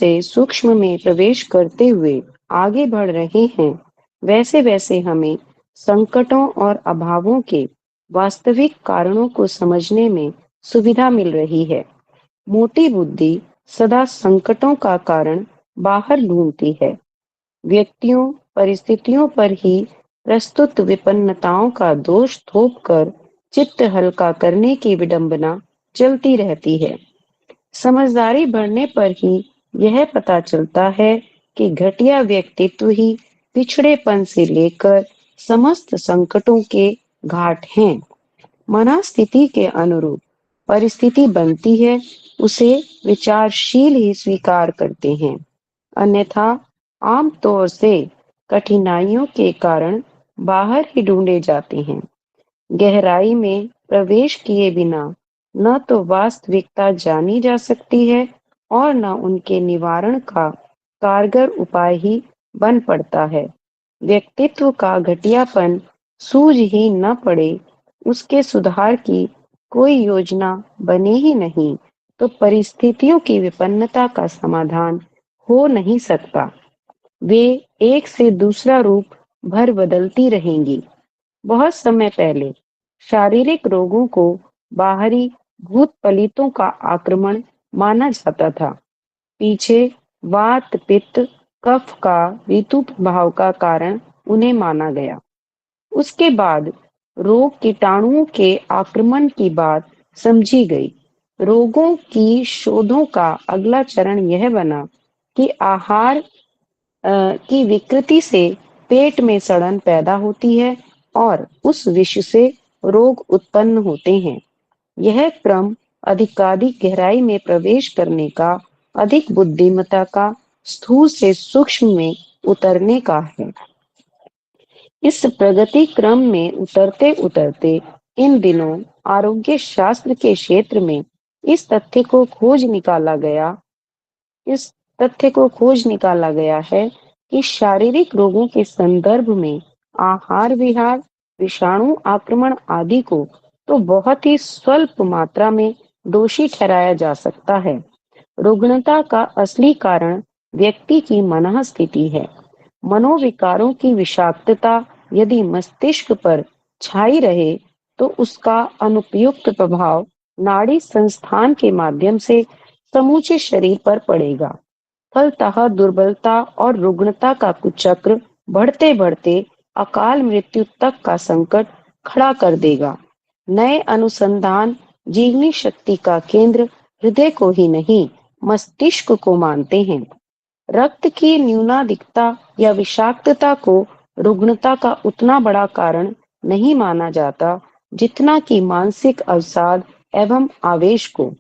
से सूक्ष्म में प्रवेश करते हुए आगे बढ़ रहे हैं, वैसे वैसे हमें संकटों और अभावों के वास्तविक कारणों को समझने में सुविधा मिल रही है। मोटी बुद्धि सदा संकटों का कारण बाहर ढूंढती है। व्यक्तियों, परिस्थितियों पर ही प्रस्तुत विपन्नताओं का दोष थोपकर चित्त हल्का करने की विडंबना चलती रहती है। समझदारी बढ़ने पर ही यह पता चलता है कि घटिया व्यक्तित्व ही पिछड़ेपन से लेकर समस्त संकटों के घाट हैं। मनस्थिति के अनुरूप परिस्थिति बनती है, उसे विचारशील ही स्वीकार करते हैं। अन्यथा आम तौर से कठिनाइयों के कारण बाहर ही ढूंढे जाते हैं। गहराई में प्रवेश किए बिना न तो वास्तविकता जानी जा सकती है और न उनके निवारण का कारगर उपाय ही बन पड़ता है। व्यक्तित्व का घटियापन सूझ ही न पड़े, उसके सुधार की कोई योजना बने ही नहीं, तो परिस्थितियों की विपन्नता का समाधान हो नहीं सकता। वे एक से दूसरा रूप भर बदलती रहेंगी। बहुत समय पहले शारीरिक रोगों को बाहरी भूत पलितों का आक्रमण माना जाता था। पीछे वात पित्त कफ का ऋतु प्रभाव का कारण उन्हें माना गया। उसके बाद रोग कीटाणुओं के आक्रमण की बात समझी गई। रोगों की शोधों का अगला चरण यह बना कि आहार की विकृति से पेट में सड़न पैदा होती है और उस विष से रोग उत्पन्न होते हैं। यह क्रम अधिकाधिक गहराई में प्रवेश करने का, अधिक बुद्धिमत्ता का, स्थूल से सूक्ष्म में उतरने का है। इस प्रगति क्रम में उतरते उतरते इन दिनों आरोग्य शास्त्र के क्षेत्र में इस तथ्य को खोज निकाला गया इस तथ्य को खोज निकाला गया है कि शारीरिक रोगों के संदर्भ में आहार विहार, विषाणु आक्रमण आदि को तो बहुत ही स्वल्प मात्रा में दोषी ठहराया जा सकता है। रुग्णता का असली कारण व्यक्ति की मनःस्थिति है। मनोविकारों की विषाक्तता यदि मस्तिष्क पर छाई रहे तो उसका अनुपयुक्त प्रभाव नाड़ी संस्थान के माध्यम से समूचे शरीर पर पड़ेगा। फलतः दुर्बलता और रुग्णता का कुचक्र बढ़ते बढ़ते अकाल मृत्यु तक का संकट खड़ा कर देगा। नए अनुसंधान जीवनी शक्ति का केंद्र हृदय को ही नहीं, मस्तिष्क को मानते हैं। रक्त की न्यूनाधिकता या विषाक्तता को रुग्णता का उतना बड़ा कारण नहीं माना जाता जितना कि मानसिक अवसाद एवं आवेश को।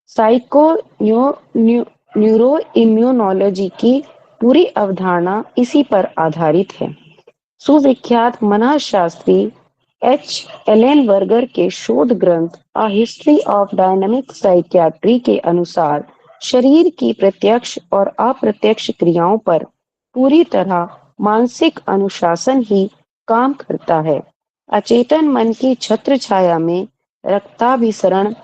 साइको न्यूरो इम्यूनोलॉजी की पूरी अवधारणा इसी पर आधारित है। सुविख्यात मनःशास्त्री एच एलन वर्गर के शोध ग्रंथ a history of dynamic psychiatry के अनुसार शरीर की प्रत्यक्ष और अप्रत्यक्ष क्रियाओं पर पूरी तरह मानसिक अनुशासन ही काम करता है। अचेतन मन की छत्र छाया में रक्ताभिसरण,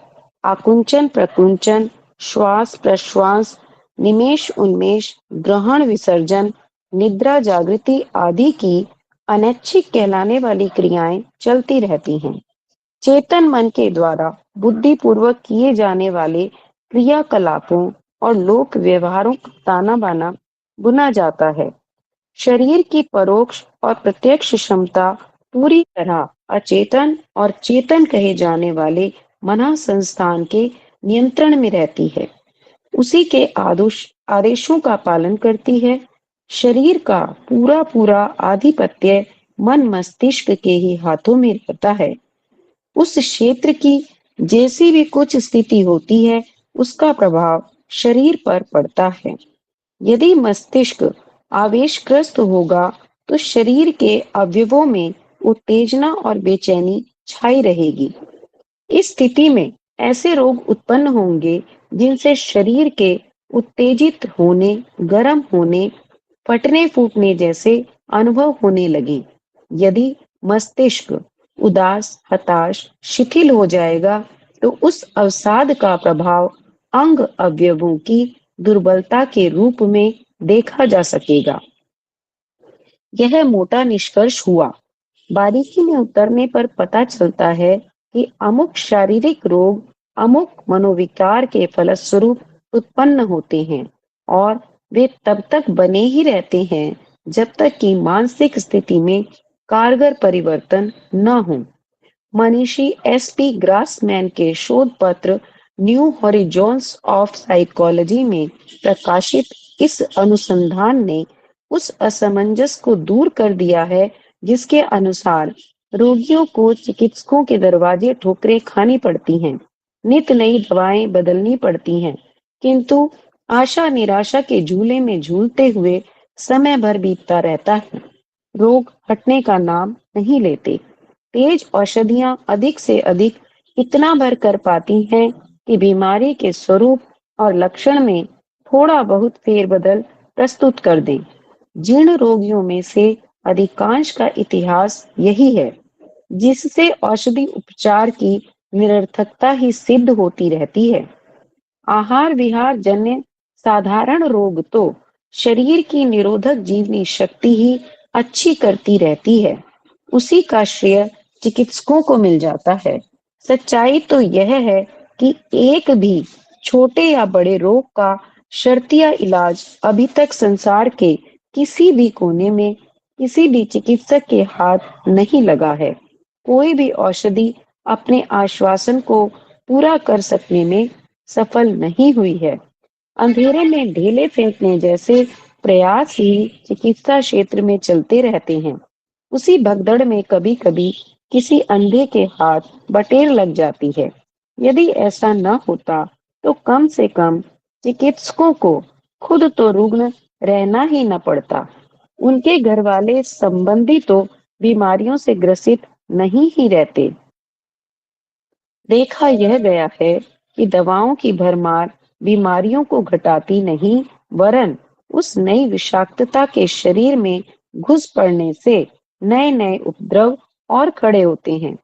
आकुंचन प्रकुंचन, श्वास प्रश्वास, निमेष उन्मेष, ग्रहण विसर्जन, निद्रा जागृति आदि की अनैच्छिक कहलाने वाली क्रियाएं चलती रहती हैं। चेतन मन के द्वारा बुद्धिपूर्वक किए जाने वाले क्रियाकलापों और लोक व्यवहारों का ताना बाना बुना जाता है। शरीर की परोक्ष और प्रत्यक्ष क्षमता पूरी तरह अचेतन और चेतन कहे जाने वाले मना संस्थान के नियंत्रण में रहती है। उसी के आदेशों का पालन करती है। शरीर का पूरा पूरा आधिपत्य मन मस्तिष्क के ही हाथों में रहता है। उस क्षेत्र की जैसी भी कुछ स्थिति होती है, उसका प्रभाव शरीर पर पड़ता है। यदि मस्तिष्क आवेशग्रस्त होगा तो शरीर के अवयवों में उत्तेजना और बेचैनी छाई रहेगी। इस स्थिति में ऐसे रोग उत्पन्न होंगे जिनसे शरीर के उत्तेजित होने, गर्म होने, फटने फूटने जैसे अनुभव होने लगे। यदि मस्तिष्क उदास, हताश, शिथिल हो जाएगा तो उस अवसाद का प्रभाव अंग अवयवों की दुर्बलता के रूप में देखा जा सकेगा। यह मोटा निष्कर्ष हुआ। बारीकी में उतरने पर पता चलता है कि अमुक शारीरिक रोग अमुक मनोविकार के फलस्वरूप उत्पन्न होते हैं और वे तब तक बने ही रहते हैं जब तक कि मानसिक स्थिति में कारगर परिवर्तन न हो। मनीषी एसपी ग्रासमैन के शोध पत्र न्यू हॉरिजॉन्स ऑफ साइकोलॉजी में प्रकाशित इस अनुसंधान ने उस असमंजस को दूर कर दिया है जिसके अनुसार रोगियों को चिकित्सकों के दरवाजे ठोकरें खानी पड़ती हैं, नित नई दवाएं बदलनी पड़ती हैं, किंतु आशा निराशा के झूले में झूलते हुए समय भर बीतता रहता है। रोग हटने का नाम नहीं लेते। तेज औषधियां अधिक से अधिक इतना भर कर पाती हैं कि बीमारी के स्वरूप और लक्षण में थोड़ा बहुत फेरबदल प्रस्तुत कर दें। जीर्ण रोगियों में से अधिकांश का इतिहास यही है, जिससे औषधि उपचार की निरर्थकता ही सिद्ध होती रहती है। आहार विहार जन्य साधारण रोग तो शरीर की निरोधक जीवनी शक्ति ही अच्छी करती रहती है, उसी का श्रेय चिकित्सकों को मिल जाता है। सच्चाई तो यह है कि एक भी छोटे या बड़े रोग का शर्तिया इलाज अभी तक संसार के किसी भी कोने में किसी भी चिकित्सक के हाथ नहीं लगा है। कोई भी औषधि अपने आश्वासन को पूरा कर सकने में सफल नहीं हुई है। अंधेरे में ढेले फेंकने जैसे प्रयास ही चिकित्सा क्षेत्र में चलते रहते हैं। उसी भगदड़ में कभी-कभी किसी अंधे के हाथ बटेर लग जाती है। यदि ऐसा न होता तो कम से कम चिकित्सकों को खुद तो रुग्ण रहना ही न पड़ता। उनके घर वाले संबंधी तो बीमारियों से ग्रसित नहीं ही रहते। देखा यह गया है कि दवाओं की भरमार बीमारियों को घटाती नहीं, वरन उस नई विषाक्तता के शरीर में घुस पड़ने से नए नए उपद्रव और खड़े होते हैं।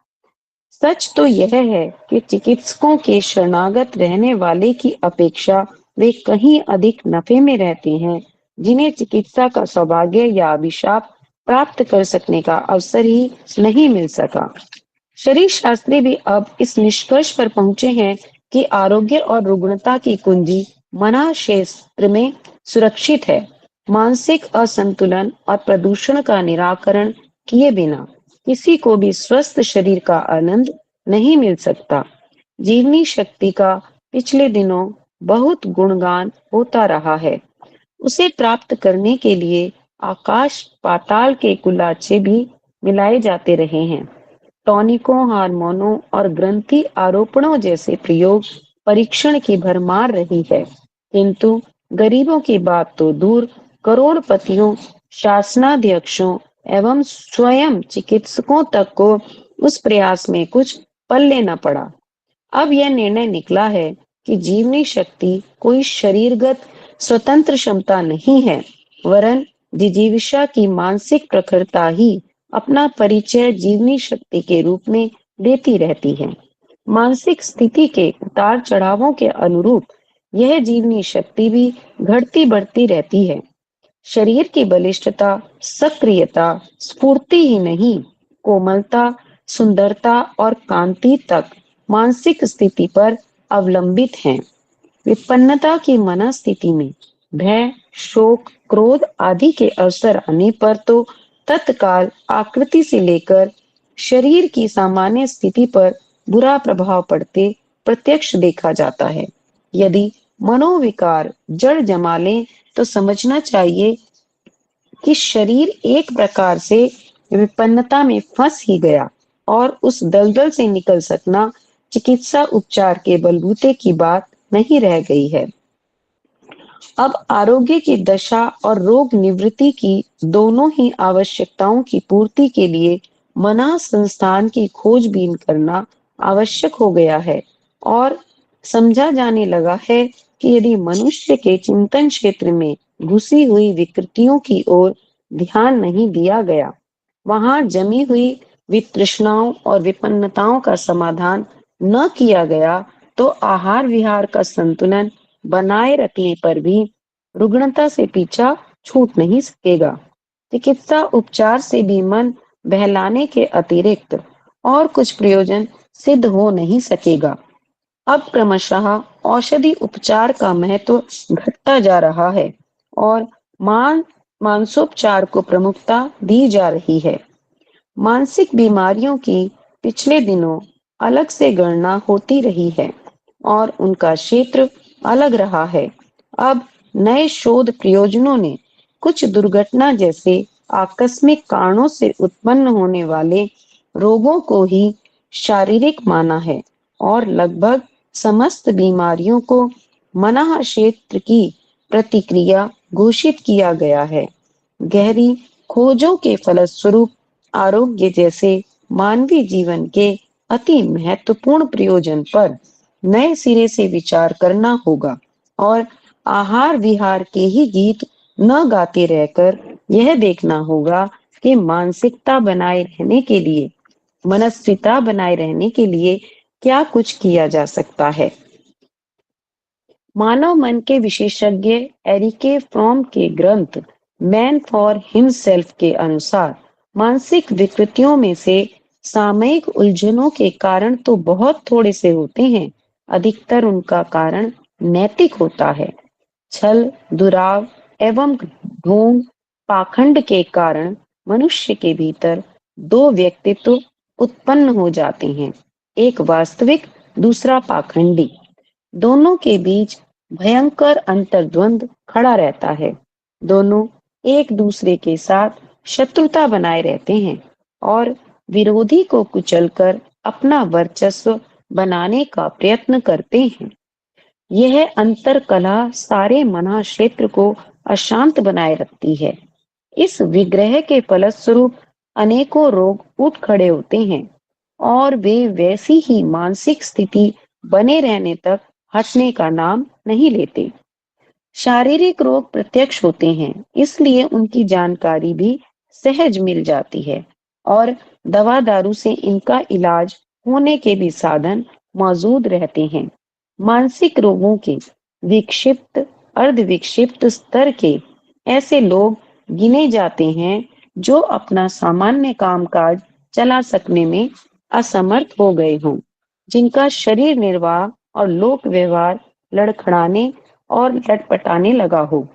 सच तो यह है कि चिकित्सकों के शरणागत रहने वाले की अपेक्षा वे कहीं अधिक नफे में रहते हैं, जिन्हें चिकित्सा का सौभाग्य या अभिशाप प्राप्त कर सकने का अवसर ही नहीं मिल सका। शरीर शास्त्री भी अब इस निष्कर्ष पर पहुंचे हैं कि आरोग्य और रुग्णता की कुंजी मना क्षेत्र में सुरक्षित है। मानसिक असंतुलन और प्रदूषण का निराकरण किए बिना किसी को भी स्वस्थ शरीर का आनंद नहीं मिल सकता। जीवनी शक्ति का पिछले दिनों बहुत गुणगान होता रहा है। उसे प्राप्त करने के लिए आकाश पाताल के कुलाचे भी मिलाए जाते रहे हैं। टॉनिकों, हार्मोनों और ग्रंथि आरोपणों जैसे प्रयोग परीक्षण की भरमार रही है, किंतु गरीबों की बात तो दूर, करोड़पतियों, शासनाध्यक्षों एवं स्वयं चिकित्सकों तक को उस प्रयास में कुछ पल्ले न पड़ा। अब यह निर्णय निकला है कि जीवनी शक्ति कोई शरीरगत स्वतंत्र क्षमता नहीं है, वरन जिजीविषा की मानसिक प्रखरता ही अपना परिचय जीवनी शक्ति के रूप में देती रहती है। मानसिक स्थिति के उतार चढ़ावों के अनुरूप यह जीवनी शक्ति भी घटती बढ़ती रहती है। शरीर की बलिष्ठता, सक्रियता, स्फूर्ति ही नहीं, कोमलता, सुंदरता और कांति तक मानसिक स्थिति पर अवलंबित हैं। विपन्नता की मनस्थिति में भय, शोक, क्रोध आदि के अवसर आने पर तो तत्काल आकृति से लेकर शरीर की सामान्य स्थिति पर बुरा प्रभाव पड़ते प्रत्यक्ष देखा जाता है। यदि मनोविकार जड़ जमा लें तो समझना चाहिए कि शरीर एक प्रकार से विपन्नता में फंस ही गया और उस दलदल से निकल सकना चिकित्सा उपचार के बलबूते की बात नहीं रह गई है। अब आरोग्य की दशा और रोग निवृत्ति की दोनों ही आवश्यकताओं की पूर्ति के लिए मना संस्थान की खोजबीन करना आवश्यक हो गया है और समझा जाने लगा है कि यदि मनुष्य के चिंतन क्षेत्र में घुसी हुई विकृतियों की ओर ध्यान नहीं दिया गया, वहां जमी हुई वितृष्णाओं और विपन्नताओं का समाधान न किया गया, तो आहार विहार का संतुलन बनाए रखने पर भी रुग्णता से पीछा छूट नहीं सकेगा। चिकित्सा उपचार से भी मन बहलाने के अतिरिक्त और कुछ प्रयोजन सिद्ध हो नहीं सकेगा। अब क्रमशः औषधि उपचार का महत्व घटता जा रहा है और मानसोपचार को प्रमुखता दी जा रही है। मानसिक बीमारियों की पिछले दिनों अलग से गणना होती रही है और उनका क्षेत्र अलग रहा है। अब नए शोध प्रयोजनों ने कुछ दुर्घटना जैसे आकस्मिक कारणों से उत्पन्न होने वाले रोगों को ही शारीरिक माना है और लगभग समस्त बीमारियों को मनाह क्षेत्र की प्रतिक्रिया घोषित किया गया है। गहरी खोजों के फलस्वरूप आरोग्य जैसे मानवीय जीवन के अति महत्वपूर्ण प्रयोजन पर नए सिरे से विचार करना होगा और आहार विहार के ही गीत न गाते रहकर यह देखना होगा कि मनस्विता बनाए रहने के लिए क्या कुछ किया जा सकता है। मानव मन के विशेषज्ञ एरिके फ्रॉम के ग्रंथ मैन फॉर हिमसेल्फ के अनुसार मानसिक विकृतियों में से सामयिक उलझनों के कारण तो बहुत थोड़े से होते हैं, अधिकतर उनका कारण नैतिक होता है। छल, दुराव एवं ढोंग, पाखंड के कारण मनुष्य के भीतर दो व्यक्तित्व उत्पन्न हो जाते हैं, एक वास्तविक, दूसरा पाखंडी। दोनों के बीच भयंकर अंतर्द्वंद खड़ा रहता है। दोनों एक दूसरे के साथ शत्रुता बनाए रहते हैं और विरोधी को कुचलकर अपना वर्चस्व बनाने का प्रयत्न करते हैं। यह अंतर कलह सारे मना क्षेत्र को अशांत बनाए रखती है। इस विग्रह के फलस्वरूप अनेकों रोग उठ खड़े होते हैं और वे वैसी ही मानसिक स्थिति बने रहने तक हटने का नाम नहीं लेते। शारीरिक रोग प्रत्यक्ष होते हैं, इसलिए उनकी जानकारी भी सहज मिल जाती है और दवा दारू से इनका इलाज होने के भी साधन मौजूद रहते हैं। मानसिक रोगों के विक्षिप्त अर्ध विक्षिप्त स्तर के ऐसे लोग गिने जाते हैं जो अपना सामान्य कामकाज चला सकने में असमर्थ हो गए हों, जिनका शरीर निर्वाह और लोक व्यवहार लड़खड़ाने और लटपटाने लगा हो,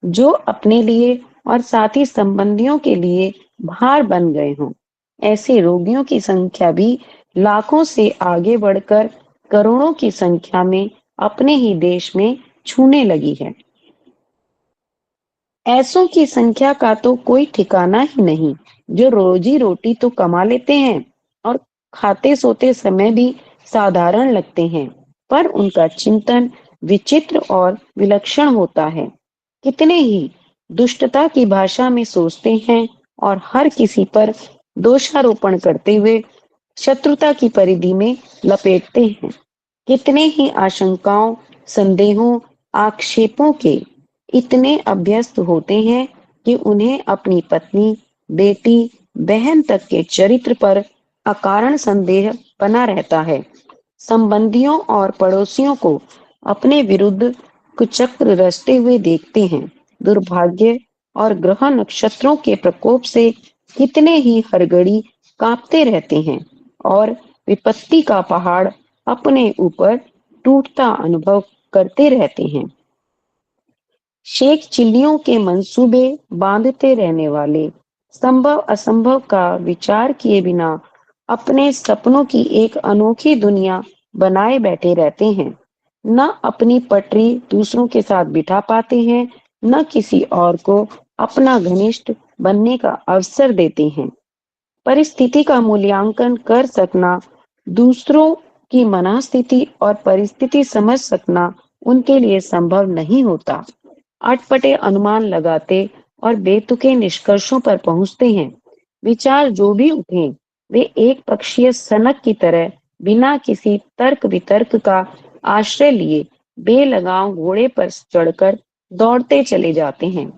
जो अपने लिए और साथी संबंधियों के लिए भार बन गए हों। ऐसे रोगियों की संख्या भी लाखों से आगे बढ़कर करोड़ों की संख्या में अपने ही देश में छूने लगी है। ऐसों की संख्या का तो कोई ठिकाना ही नहीं, जो रोजी रोटी तो कमा लेते हैं और खाते सोते समय भी साधारण लगते हैं, पर उनका चिंतन विचित्र और विलक्षण होता है। कितने ही दुष्टता की भाषा में सोचते हैं और हर किसी पर दोषारोपण करते हुए शत्रुता की परिधि में लपेटते हैं। कितने ही आशंकाओं, संदेहों, आक्षेपों के इतने अभ्यस्त होते हैं कि उन्हें अपनी पत्नी, बेटी, बहन तक के चरित्र पर अकारण संदेह बना रहता है। संबंधियों और पड़ोसियों को अपने विरुद्ध कुचक्र रचते हुए देखते हैं। दुर्भाग्य और ग्रह नक्षत्रों के प्रकोप से कितने ही हर घड़ी कांपते रहते हैं और विपत्ति का पहाड़ अपने ऊपर टूटता अनुभव करते रहते हैं। शेख चिल्लियों के मंसूबे बांधते रहने वाले संभव असंभव का विचार किए बिना अपने सपनों की एक अनोखी दुनिया बनाए बैठे रहते हैं। न अपनी पटरी दूसरों के साथ बिठा पाते हैं, न किसी और को अपना घनिष्ठ बनने का अवसर देते हैं। परिस्थिति का मूल्यांकन कर सकना, दूसरों की मनःस्थिति और परिस्थिति समझ सकना उनके लिए संभव नहीं होता। अटपटे अनुमान लगाते और बेतुके निष्कर्षों पर पहुंचते हैं। विचार जो भी उठे, वे एक पक्षीय सनक की तरह बिना किसी तर्क वितर्क का आश्रय लिए बेलगाम घोड़े पर चढ़कर दौड़ते चले जाते हैं।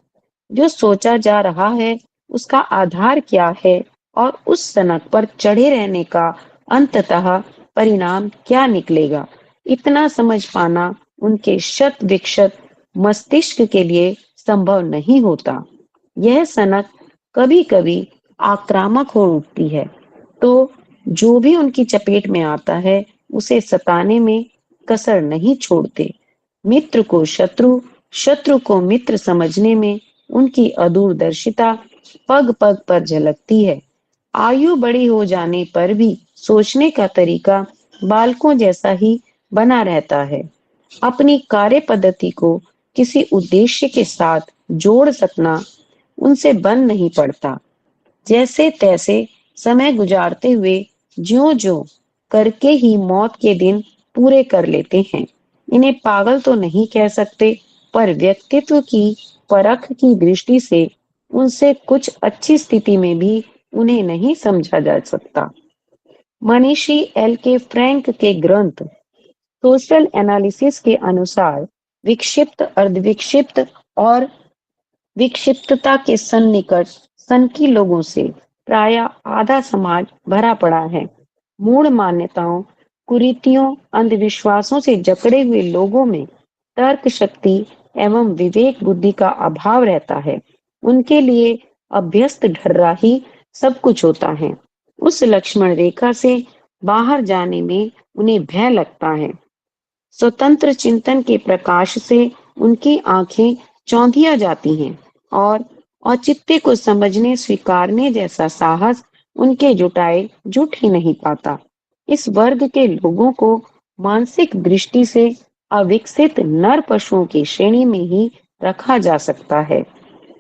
जो सोचा जा रहा है उसका आधार क्या है और उस सनक पर चढ़े रहने का अंततः परिणाम क्या निकलेगा, इतना समझ पाना उनके शत विकसित मस्तिष्क के लिए संभव नहीं होता। यह सनक कभी-कभी आक्रामक हो उठती है, तो जो भी उनकी चपेट में आता है, उसे सताने में कसर नहीं छोड़ते। मित्र को शत्रु, शत्रु को मित्र समझने में उनकी अदूरदर्शिता पग-पग पर झलकती है। आयु बड़ी हो जाने पर भी सोचने का तरीका बालकों जैसा ही बना रहता है। अपनी कार्य पद्धति को किसी उद्देश्य के साथ जोड़ सकना उनसे बन नहीं पड़ता। जैसे तैसे समय गुजारते हुए ज्यों-ज्यों करके ही मौत के दिन पूरे कर लेते हैं। इन्हें पागल तो नहीं कह सकते, पर व्यक्तित्व की परख की दृष्टि से उनसे कुछ अच्छी स्थिति में भी उन्हें नहीं समझा जा सकता। मनीषी एल के फ्रैंक के ग्रंथ सोशल एनालिसिस के अनुसार विक्षिप्त, अर्धविक्षिप्त और विक्षिप्तता के सन्निकट सनकी लोगों से प्राय आधा समाज भरा पड़ा है। मूढ़ मान्यताओं, कुरीतियों, अंधविश्वासों से जकड़े हुए लोगों में तर्क शक्ति एवं विवेक बुद्धि का अभाव रहता है। उनके लिए अभ्यस्त ढर्रा ही सब कुछ होता है। उस लक्ष्मण रेखा से बाहर जाने में उन्हें भय लगता है। स्वतंत्र चिंतन के प्रकाश से उनकी आंखें चौंधिया जाती हैं और औचित्य को समझने स्वीकारने जैसा साहस उनके जुटाए जुट ही नहीं पाता। इस वर्ग के लोगों को मानसिक दृष्टि से अविकसित नर पशुओं की श्रेणी में ही रखा जा सकता है।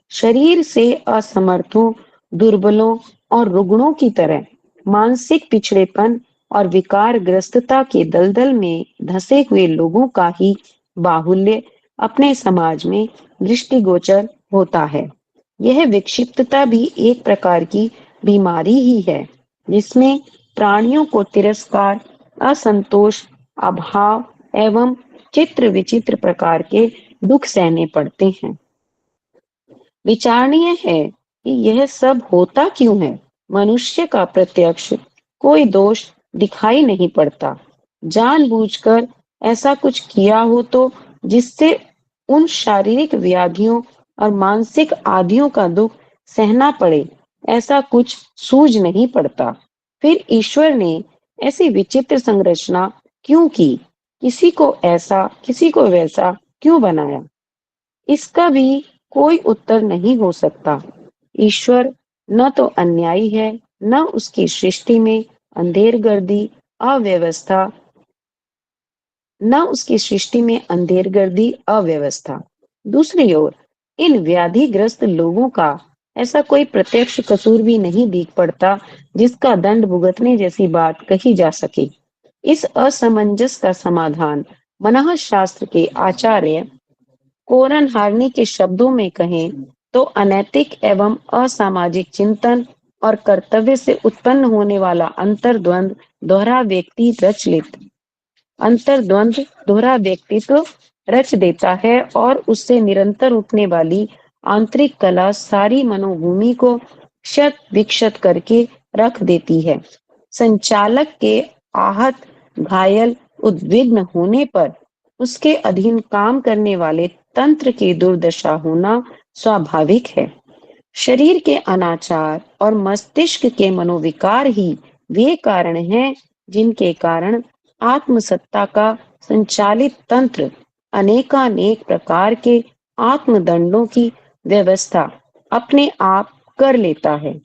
शरीर से असमर्थों, दुर्बलों और रुग्णों की तरह मानसिक पिछड़ेपन और विकारग्रस्तता के दलदल में धंसे हुए लोगों का ही बाहुल्य अपने समाज में दृष्टिगोचर होता है। यह विक्षिप्तता भी एक प्रकार की बीमारी ही है, जिसमें प्राणियों को तिरस्कार, असंतोष, अभाव एवं चित्र विचित्र प्रकार के दुख सहने पड़ते हैं। विचारणीय है कि यह सब होता क्यों है। मनुष्य का प्रत्यक्ष कोई दोष दिखाई नहीं पड़ता। जानबूझकर ऐसा कुछ किया हो तो जिससे उन शारीरिक व्याधियों और मानसिक आदियों का दुख सहना पड़े, ऐसा कुछ सूझ नहीं पड़ता। फिर ईश्वर ने ऐसी विचित्र संरचना क्यों की? किसी को ऐसा, किसी को वैसा क्यों बनाया? इसका भी कोई उत्तर नहीं हो सकता। ईश्वर न तो अन्यायी है, न उसकी सृष्टि में अंधेरगर्दी, अव्यवस्था न उसकी सृष्टि में अंधेरगर्दी, अव्यवस्था। दूसरी ओर इन व्याधिग्रस्त लोगों का ऐसा कोई प्रत्यक्ष कसूर भी नहीं दिख पड़ता जिसका दंड भुगतने जैसी बात कही जा सके। इस असमंजस का समाधान मनःशास्त्र के आचार्य कोरन हार्नी के शब्दों में कहें तो अनैतिक एवं असामाजिक चिंतन और कर्तव्य से उत्पन्न होने वाला अंतर्द्वंद दोहरा व्यक्ति रच लेता अंतर्द्वंद दोहरा व्यक्तित्व रच देता है और उससे निरंतर उठने वाली आंतरिक कला सारी मनोभूमि को क्षत विक्षत करके रख देती है। संचालक के आहत, घायल, उद्विग्न होने पर उसके अधीन काम करने वाले तंत्र की दुर्दशा होना स्वाभाविक है। शरीर के अनाचार और मस्तिष्क के मनोविकार ही वे कारण हैं जिनके कारण आत्मसत्ता का संचालित तंत्र अनेकानेक प्रकार के आत्मदंडों की व्यवस्था अपने आप कर लेता है।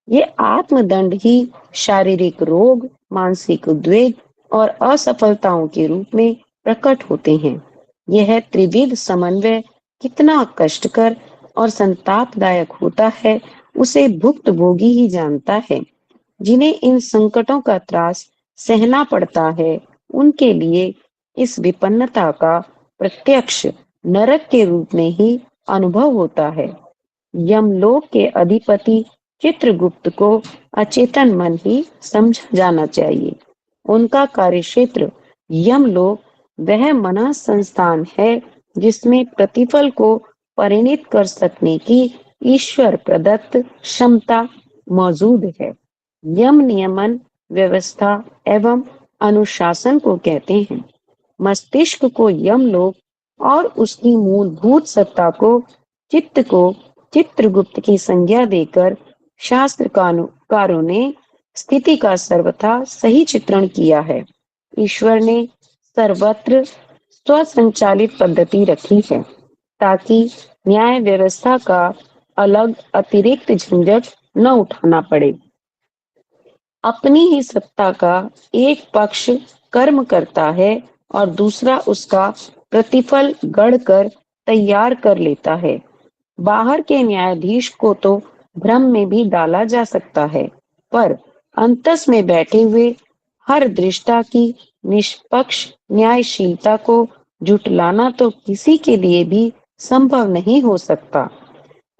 ये आत्मदंड ही शारीरिक रोग, मानसिक उद्वेग और असफलताओं के रूप में प्रकट होते हैं। यह त्रिविध समन्वय कितना कष्टकर और संतापदायक होता है, उसे भुक्तभोगी ही जानता है। जिन्हें इन संकटों का त्रास सहना पड़ता है, उनके लिए इस विपन्नता का प्रत्यक्ष नरक के रूप में ही अनुभव होता है। यमलोक के अधिपति चित्रगुप्त को अचेतन मन ही समझा जाना चाहिए। उनका कार्यक्षेत्र यमलोक वह मन संस्थान है जिसमें प्रतिफल को परिणित कर सकने की ईश्वर प्रदत्त क्षमता मौजूद है। यम नियमन व्यवस्था एवं अनुशासन को कहते हैं। मस्तिष्क को यमलोक और उसकी मूलभूत सत्ता को चित्त को चित्रगुप्त की संज्ञा देकर शास्त्रकारों ने स्थिति का सर्वथा सही चित्रण किया है। ईश्वर ने सर्वत्र स्वसंचालित पद्धति रखी है ताकि न्याय व्यवस्था का अलग अतिरिक्त झंझट न उठाना पड़े। अपनी ही सत्ता का एक पक्ष कर्म करता है और दूसरा उसका प्रतिफल गढ़कर तैयार कर लेता है। बाहर के न्यायाधीश को तो भ्रम में भी डाला जा सकता है, पर अंतस में बैठे हुए हर दृष्टा की निष्पक्ष न्यायशीलता को जुटलाना तो किसी के लिए भी संभव नहीं हो सकता।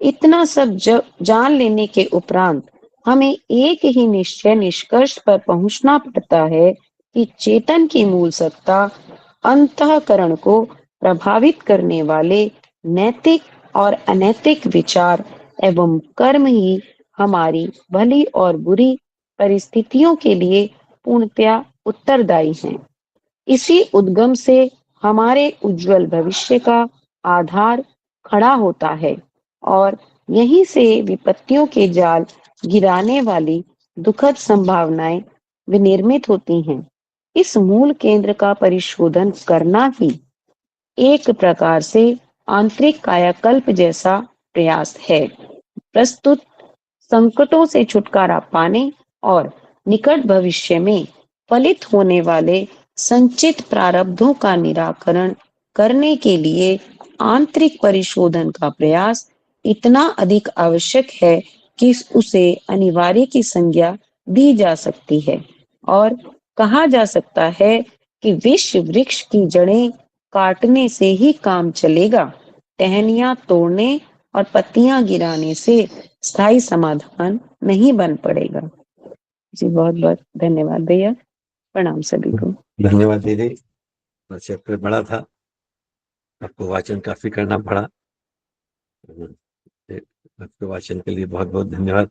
इतना सब जान लेने के उपरांत हमें एक ही निश्चय निष्कर्ष पर पहुंचना पड़ता है कि चेतन की मूल सत्ता अंतःकरण को प्रभावित करने वाले नैतिक और अनैतिक विचार एवं कर्म ही हमारी भली और बुरी परिस्थितियों के लिए पूर्णतया उत्तरदायी हैं। इसी उद्गम से हमारे उज्जवल भविष्य का आधार खड़ा होता है और यहीं से विपत्तियों के जाल गिराने वाली दुखद संभावनाएं विनिर्मित होती हैं। इस मूल केंद्र का परिशोधन करना ही एक प्रकार से आंतरिक कायाकल्प जैसा प्रयास है। प्रस्तुत संकटों से छुटकारा पाने और निकट भविष्य में फलित होने वाले संचित प्रारब्धों का निराकरण करने के लिए आंतरिक परिशोधन का प्रयास इतना अधिक आवश्यक है कि उसे अनिवार्य की संज्ञा दी जा सकती है और कहा जा सकता है कि विश्व वृक्ष की जड़ें काटने से ही काम चलेगा, टहनियां तोड़ने और पत्तियां गिराने से स्थायी समाधान नहीं बन पड़ेगा। जी बहुत बहुत धन्यवाद भैया। प्रणाम सभी को। धन्यवाद दीदी। चैप्टर बड़ा था, आपको वाचन काफी करना पड़ा। आपके वाचन के लिए बहुत बहुत धन्यवाद।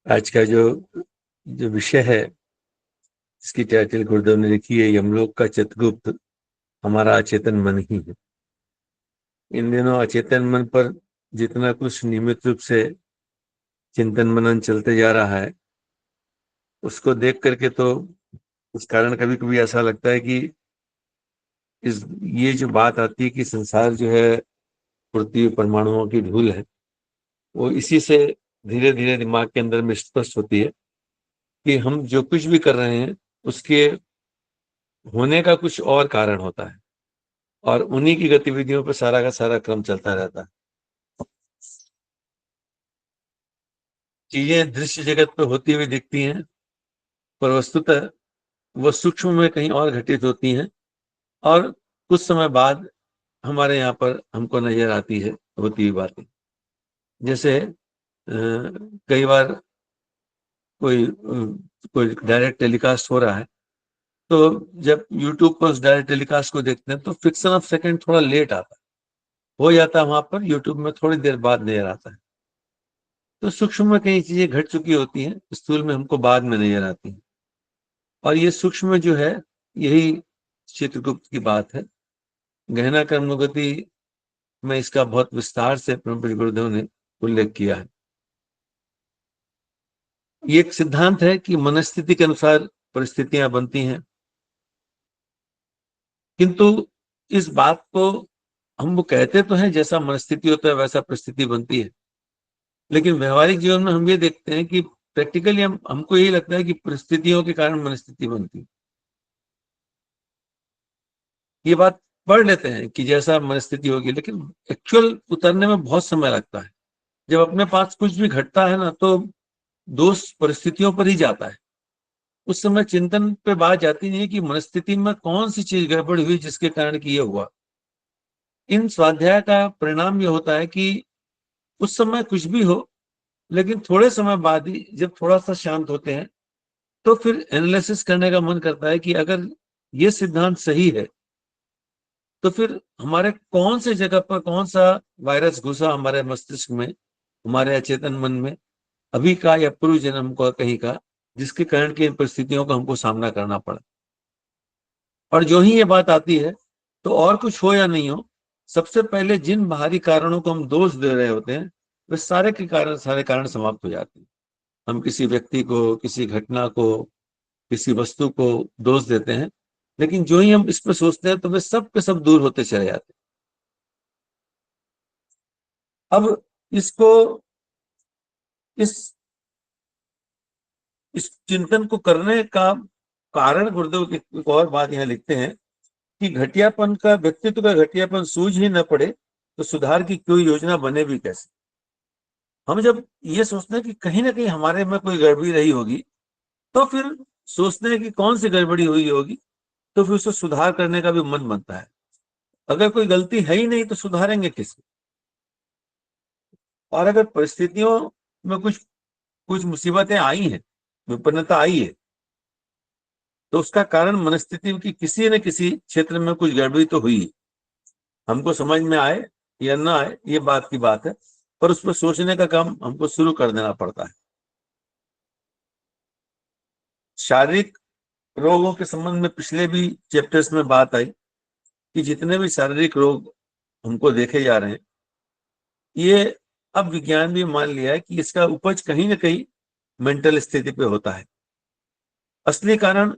आज का जो विषय है, इसकी टाइटल गुरुदेव ने लिखी है, यमलोक का चित्रगुप्त हमारा अचेतन मन ही है। इन दिनों अचेतन मन पर जितना कुछ नियमित रूप से चिंतन मनन चलते जा रहा है, उसको देख करके तो उस कारण कभी कभी ऐसा लगता है कि ये जो बात आती है कि संसार जो है पृथ्वी परमाणुओं की धूल है, वो इसी से धीरे धीरे दिमाग के अंदर में स्पष्ट होती है कि हम जो कुछ भी कर रहे हैं उसके होने का कुछ और कारण होता है और उन्हीं की गतिविधियों पर सारा का सारा क्रम चलता रहता है। चीजें दृश्य जगत पर होती हुई दिखती हैं, पर वस्तुतः वह सूक्ष्म में कहीं और घटित होती हैं और कुछ समय बाद हमारे यहाँ पर हमको नजर आती है होती हुई बातें। जैसे कई बार कोई डायरेक्ट टेलीकास्ट हो रहा है, तो जब यूट्यूब पर उस डायरेक्ट टेलीकास्ट को देखते हैं तो फ्रिक्शन ऑफ सेकंड थोड़ा लेट आता है, हो जाता है वहां पर, यूट्यूब में थोड़ी देर बाद नजर आता है। तो सूक्ष्म में कई चीजें घट चुकी होती हैं, स्थूल में हमको बाद में नजर आती हैं। और ये सूक्ष्म जो है, यही चित्रगुप्त की बात है। गहना कर्मगति में इसका बहुत विस्तार से परम पूज्य गुरुदेव ने उल्लेख किया है। ये एक सिद्धांत है कि मनस्थिति के अनुसार परिस्थितियां बनती हैं, किंतु इस बात को हम वो कहते तो हैं जैसा मनस्थिति होता है वैसा परिस्थिति बनती है, लेकिन व्यवहारिक जीवन में हम ये देखते हैं कि प्रैक्टिकली हमको यही लगता है कि परिस्थितियों के कारण मनस्थिति बनती है। ये बात पढ़ लेते हैं कि जैसा मनस्थिति होगी, लेकिन एक्चुअल उतरने में बहुत समय लगता है। जब अपने पास कुछ भी घटता है ना, तो दोष परिस्थितियों पर ही जाता है। उस समय चिंतन पे बात जाती नहीं है कि मनस्थिति में कौन सी चीज गड़बड़ हुई जिसके कारण कि ये हुआ। इन स्वाध्याय का परिणाम ये होता है कि उस समय कुछ भी हो, लेकिन थोड़े समय बाद ही जब थोड़ा सा शांत होते हैं तो फिर एनालिसिस करने का मन करता है कि अगर ये सिद्धांत सही है तो फिर हमारे कौन से जगह पर कौन सा वायरस घुसा हमारे मस्तिष्क में, हमारे अचेतन मन में, अभी का या पूर्व जन्म का कहीं का, जिसके कारण की इन परिस्थितियों का हमको सामना करना पड़ा। और जो ही ये बात आती है तो और कुछ हो या नहीं हो, सबसे पहले जिन बाहरी कारणों को हम दोष दे रहे होते हैं वे सारे कारण समाप्त हो जाते हैं। हम किसी व्यक्ति को, किसी घटना को, किसी वस्तु को दोष देते हैं, लेकिन जो ही हम इस पर सोचते हैं तो वे सब के सब दूर होते चले जाते हैं। अब इसको इस इस चिंतन को करने का कारण गुरुदेव एक और बात यहाँ लिखते हैं कि घटियापन का, व्यक्तित्व का घटियापन सूझ ही न पड़े तो सुधार की कोई योजना बने भी कैसे। हम जब ये सोचते हैं कि कहीं ना कहीं हमारे में कोई गड़बड़ी रही होगी, तो फिर सोचते हैं कि कौन सी गड़बड़ी हुई होगी, तो फिर उसको सुधार करने का भी मन बनता है। अगर कोई गलती है ही नहीं तो सुधारेंगे किसको। और अगर परिस्थितियों में कुछ कुछ मुसीबतें आई हैं, विपन्नता आई है, तो उसका कारण मनस्थिति की किसी न किसी क्षेत्र में कुछ गड़बड़ी तो हुई है। हमको समझ में आए या ना आए ये बात की बात है, पर उस पर सोचने का काम हमको शुरू कर देना पड़ता है। शारीरिक रोगों के संबंध में पिछले भी चैप्टर्स में बात आई कि जितने भी शारीरिक रोग हमको देखे जा रहे हैं, ये अब विज्ञान भी मान लिया है कि इसका उपज कहीं ना कहीं मेंटल स्थिति पे होता है। असली कारण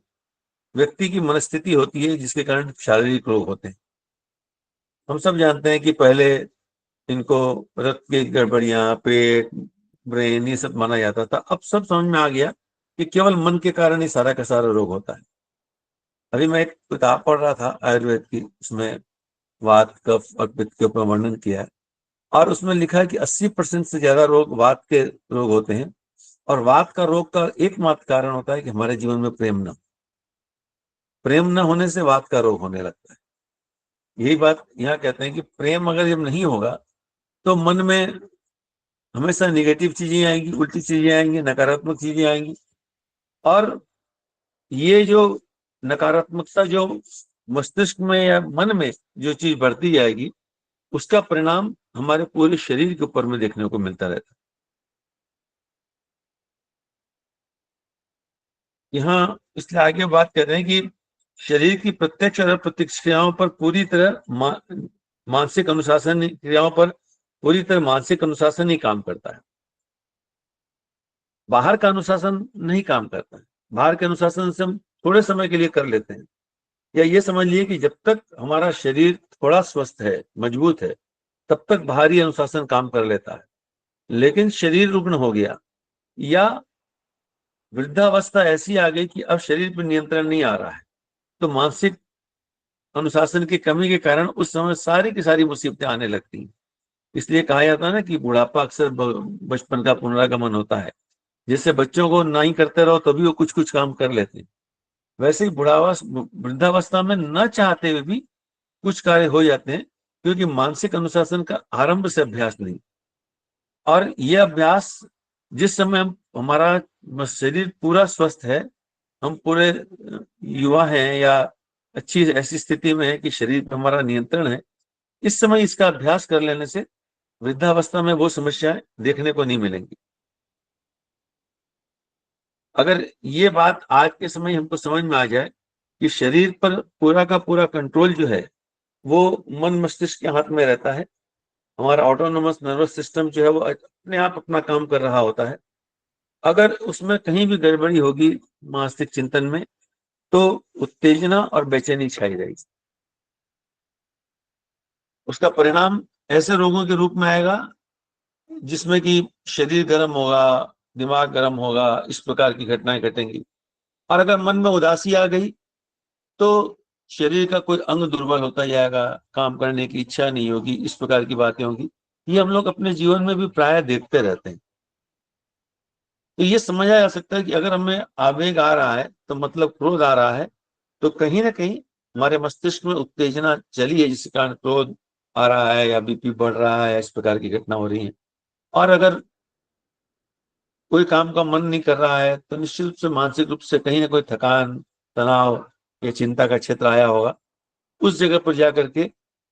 व्यक्ति की मनस्थिति होती है, जिसके कारण शारीरिक रोग होते हैं। हम सब जानते हैं कि पहले इनको रक्त की गड़बड़ियां, पेट, ब्रेन, ये सब माना जाता था। अब सब समझ में आ गया कि केवल मन के कारण ही सारा का सारा रोग होता है। अभी मैं एक किताब पढ़ रहा था आयुर्वेद की, उसमें वात, कफ और पित्त के ऊपर वर्णन किया है, और उसमें लिखा है कि 80% से ज्यादा रोग वात के रोग होते हैं। और वात का रोग का एकमात्र कारण होता है कि हमारे जीवन में प्रेम न होने से वात का रोग होने लगता है। यही बात यहाँ कहते हैं कि प्रेम अगर जब नहीं होगा तो मन में हमेशा निगेटिव चीजें आएंगी, उल्टी चीजें आएंगी, नकारात्मक चीजें आएंगी। और ये जो नकारात्मकता जो मस्तिष्क में या मन में जो चीज बढ़ती जाएगी, उसका परिणाम हमारे पूरे शरीर के ऊपर में देखने को मिलता रहता है। यहाँ इसलिए आगे बात कर रहे हैं कि शरीर की प्रत्यक्ष और अप्रत्यक्ष क्रियाओं पर पूरी तरह मानसिक अनुशासन, क्रियाओं पर पूरी तरह मानसिक अनुशासन ही काम करता है। बाहर का अनुशासन नहीं काम करता है। बाहर के अनुशासन से हम थोड़े समय के लिए कर लेते हैं। या ये समझ लिए कि जब तक हमारा शरीर थोड़ा स्वस्थ है, मजबूत है, तब तक बाहरी अनुशासन काम कर लेता है। लेकिन शरीर रुग्ण हो गया या वृद्धावस्था ऐसी आ गई कि अब शरीर पर नियंत्रण नहीं आ रहा है, तो मानसिक अनुशासन की कमी के कारण उस समय सारी की सारी मुसीबतें आने लगती हैं। इसलिए कहा जाता है ना कि बुढ़ापा अक्सर बचपन का पुनरागमन होता है। जिससे बच्चों को ना ही करते रहो तभी वो कुछ कुछ काम कर लेते हैं, वैसे ही वृद्धावस्था में न चाहते हुए भी कुछ कार्य हो जाते हैं, क्योंकि मानसिक अनुशासन का आरंभ से अभ्यास नहीं। और ये अभ्यास जिस समय हम, हमारा शरीर पूरा स्वस्थ है, हम पूरे युवा हैं या अच्छी ऐसी स्थिति में है कि शरीर पर हमारा नियंत्रण है, इस समय इसका अभ्यास कर लेने से वृद्धावस्था में वो समस्याएं देखने को नहीं मिलेंगी। अगर ये बात आज के समय हमको समझ में आ जाए कि शरीर पर पूरा का पूरा कंट्रोल जो है वो मन मस्तिष्क के हाथ में रहता है, हमारा ऑटोनोमस नर्वस सिस्टम जो है वो अपने आप अपना काम कर रहा होता है। अगर उसमें कहीं भी गड़बड़ी होगी मानसिक चिंतन में, तो उत्तेजना और बेचैनी छाई रहेगी। उसका परिणाम ऐसे रोगों के रूप में आएगा जिसमें कि शरीर गर्म होगा, दिमाग गर्म होगा, इस प्रकार की घटनाएं घटेंगी। और अगर मन में उदासी आ गई तो शरीर का कोई अंग दुर्बल होता जाएगा, काम करने की इच्छा नहीं होगी, इस प्रकार की बातें होंगी। ये हम लोग अपने जीवन में भी प्राय देखते रहते हैं। तो ये समझा जा सकता है कि अगर हमें आवेग आ रहा है तो मतलब क्रोध आ रहा है, तो कहीं ना कहीं हमारे मस्तिष्क में उत्तेजना चली है, जिसके कारण क्रोध आ रहा है या बीपी बढ़ रहा है, इस प्रकार की घटना हो रही है। और अगर कोई काम का मन नहीं कर रहा है तो निश्चित रूप से मानसिक रूप से कहीं ना कोई थकान, तनाव या चिंता का क्षेत्र आया होगा। उस जगह पर जाकर के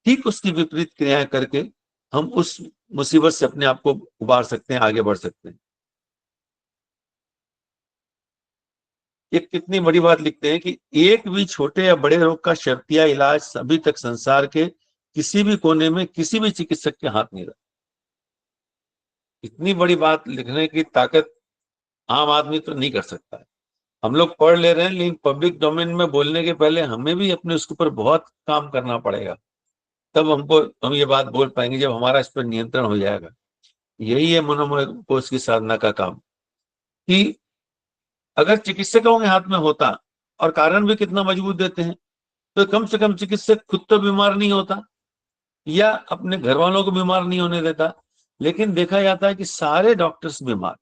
ठीक उसकी विपरीत क्रियाएं करके हम उस मुसीबत से अपने आप को उबार सकते हैं, आगे बढ़ सकते हैं। एक कितनी बड़ी बात लिखते हैं कि एक भी छोटे या बड़े रोग का शर्तिया इलाज अभी तक संसार के किसी भी कोने में किसी भी चिकित्सक के हाथ नहीं रहा। इतनी बड़ी बात लिखने की ताकत आम आदमी तो नहीं कर सकता है। हम लोग पढ़ ले रहे हैं, लेकिन पब्लिक डोमेन में बोलने के पहले हमें भी अपने उसके ऊपर बहुत काम करना पड़ेगा, तब हम ये बात बोल पाएंगे, जब हमारा इस पर नियंत्रण हो जाएगा। यही है मनोमय कोष की साधना का काम, कि अगर चिकित्सकों के हाथ में होता, और कारण भी कितना मजबूत देते हैं, तो कम से कम चिकित्सक खुद तो बीमार नहीं होता या अपने घर वालों को बीमार नहीं होने देता। लेकिन देखा जाता है कि सारे डॉक्टर्स बीमार,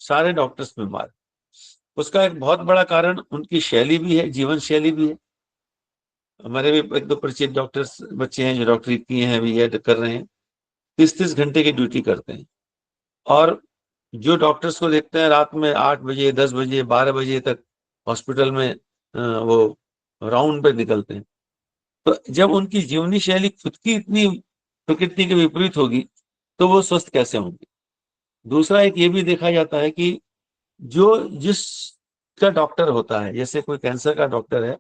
सारे डॉक्टर्स बीमार। उसका एक बहुत बड़ा कारण उनकी शैली भी है, जीवन शैली भी है। हमारे भी एक दो परिचित डॉक्टर्स बच्चे हैं जो डॉक्टरी किए हैं, अभी ये कर रहे हैं, 30-30 घंटे की ड्यूटी करते हैं। और जो डॉक्टर्स को देखते हैं रात में 8 बजे 10 बजे 12 बजे तक हॉस्पिटल में वो राउंड पे निकलते हैं। तो जब उनकी जीवनी शैली खुद की इतनी प्रकृति के विपरीत होगी, तो वो स्वस्थ कैसे होंगे। दूसरा एक ये भी देखा जाता है कि जो जिसका डॉक्टर होता है, जैसे कोई कैंसर का डॉक्टर है,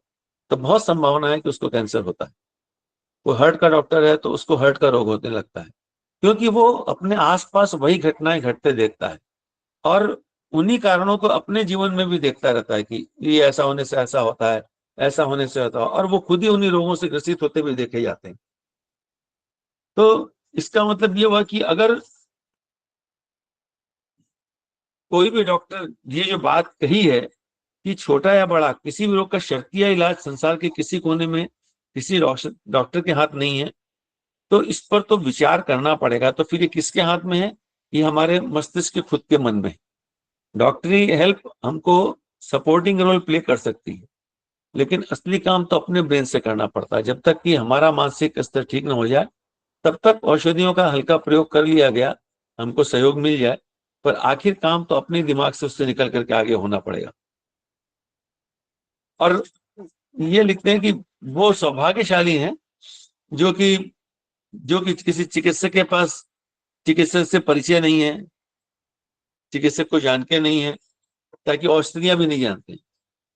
तो बहुत संभावना है कि उसको कैंसर होता है। कोई हार्ट का डॉक्टर है तो उसको हार्ट का रोग होने लगता है, क्योंकि वो अपने आसपास वही घटनाएं घटते देखता है, और उन्हीं कारणों को अपने जीवन में भी देखता रहता है कि ये ऐसा होने से ऐसा होता है, ऐसा होने से होता है, और वो खुद ही उन्हीं रोगों से ग्रसित होते हुए देखे जाते हैं। तो इसका मतलब ये हुआ कि अगर कोई भी डॉक्टर ये जो बात कही है कि छोटा या बड़ा किसी भी रोग का शर्तिया इलाज संसार के किसी कोने में किसी डॉक्टर के हाथ नहीं है, तो इस पर तो विचार करना पड़ेगा। तो फिर ये किसके हाथ में है? ये हमारे मस्तिष्क के खुद के मन में है। डॉक्टरी हेल्प हमको सपोर्टिंग रोल प्ले कर सकती है, लेकिन असली काम तो अपने ब्रेन से करना पड़ता है। जब तक कि हमारा मानसिक स्तर ठीक न हो जाए, तब तक औषधियों का हल्का प्रयोग कर लिया गया, हमको सहयोग मिल जाए, पर आखिर काम तो अपने दिमाग से उससे निकल करके आगे होना पड़ेगा। और ये लिखते हैं कि वो सौभाग्यशाली हैं जो कि किसी चिकित्सक के पास चिकित्सक से परिचय नहीं है, चिकित्सक को जानते नहीं है, ताकि औषधियां भी नहीं जानते।